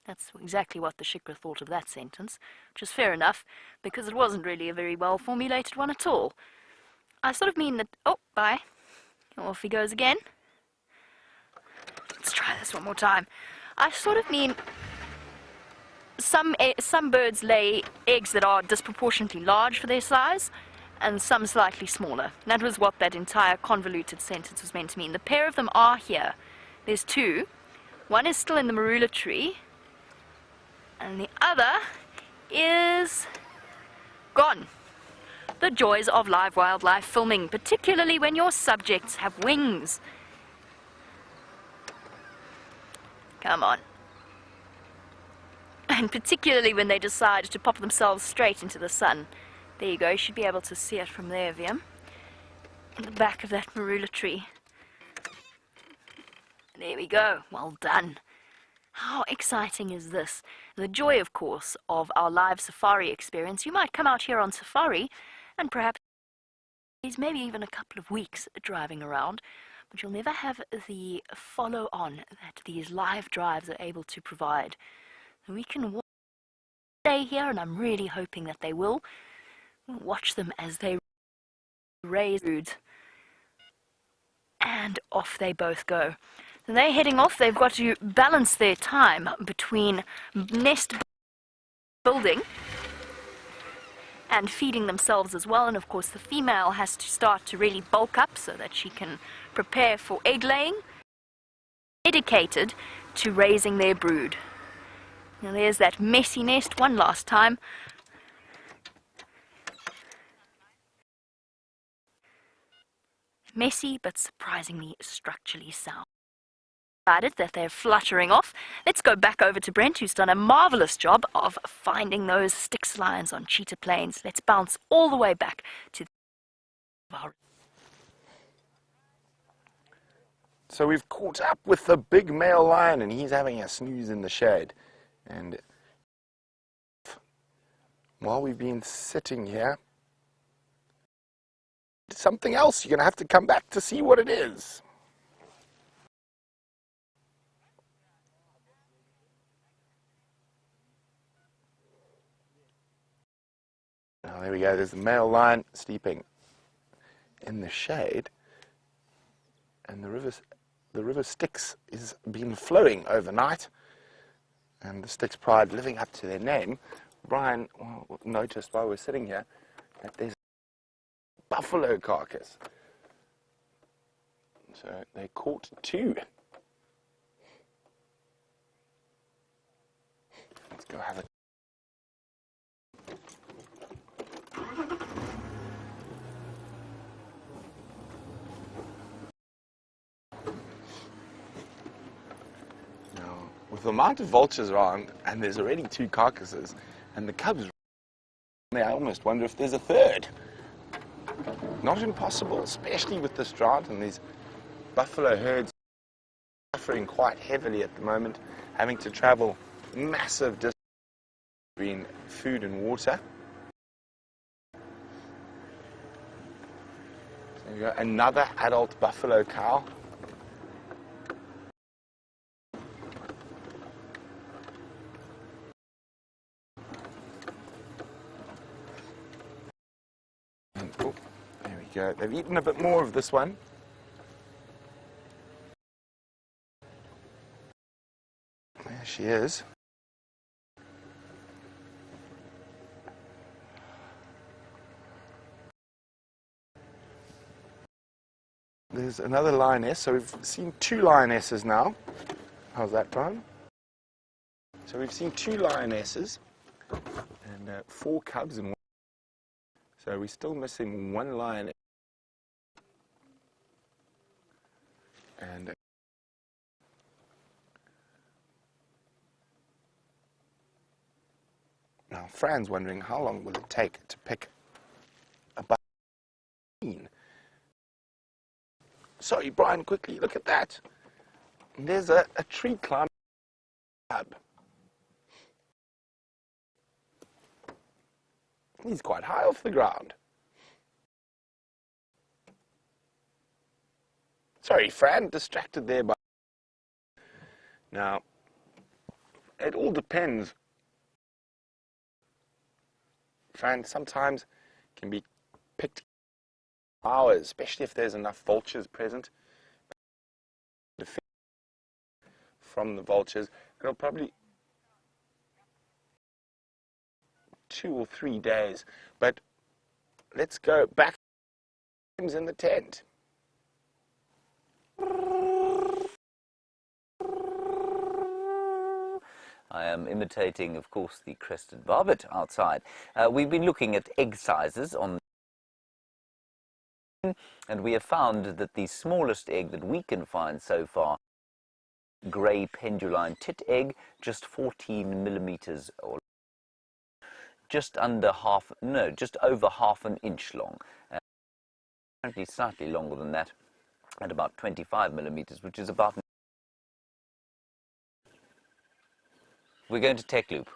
That's exactly what the Shikra thought of that sentence, which is fair enough, because it wasn't really a very well formulated one at all. I sort of mean that... Oh, bye. Off he goes again. Let's try this one more time. I sort of mean some birds lay eggs that are disproportionately large for their size, and some slightly smaller. That was what that entire convoluted sentence was meant to mean. The pair of them are here. There's two. One is still in the marula tree, and the other is gone. The joys of live wildlife filming, particularly when your subjects have wings. Come on. And particularly when they decide to pop themselves straight into the sun. There you go, you should be able to see it from there, Viam. In the back of that marula tree. There we go, well done. How exciting is this? The joy, of course, of our live safari experience. You might come out here on safari and perhaps maybe even a couple of weeks driving around, but you'll never have the follow-on that these live drives are able to provide. We can stay here, and I'm really hoping that they will. We'll watch them as they raise food, and off they both go. And they're heading off. They've got to balance their time between nest building and feeding themselves as well. And of course the female has to start to really bulk up so that she can prepare for egg laying, dedicated to raising their brood. Now there's that messy nest one last time. Messy but surprisingly structurally sound. That they're fluttering off. Let's go back over to Brent, who's done a marvelous job of finding those Styx lions on cheetah plains. Let's bounce all the way back to our... So we've caught up with the big male lion, and he's having a snooze in the shade. And while we've been sitting here, something else, you're going to have to come back to see what it is. Oh, there we go, there's the male lion sleeping in the shade, and the river Styx has been flowing overnight, and the Styx Pride, living up to their name. Brian noticed while we're sitting here that there's a buffalo carcass. So they caught two. go have a now, with the amount of vultures around, and there's already 2 carcasses, and the cubs, I almost wonder if there's a third. Not impossible, especially with this drought and these buffalo herds suffering quite heavily at the moment, having to travel massive distance between food and water. So there we go, another adult buffalo cow. And, oh, there we go. They've eaten a bit more of this one. There she is. There's another lioness, so we've seen 2 lionesses now. How's that, Brian? So we've seen 2 lionesses and 4 cubs and 1. So we're still missing 1 lioness. And now Fran's wondering how long will it take to pick a buffalo. Sorry, Brian, quickly, look at that. There's a tree climbing cub. He's quite high off the ground. Sorry, Fran, distracted there by... Now, it all depends. Fran sometimes can be picked hours, especially if there's enough vultures present. From the vultures, it'll probably 2 or 3 days. But let's go back in the tent. I am imitating, of course, the crested barbet outside. We've been looking at egg sizes on, and we have found that the smallest egg that we can find so far, grey penduline tit egg, just 14 millimeters, or just over half an inch long. Apparently slightly longer than that, at about 25 millimeters, which is about... We're going to Tech Loop.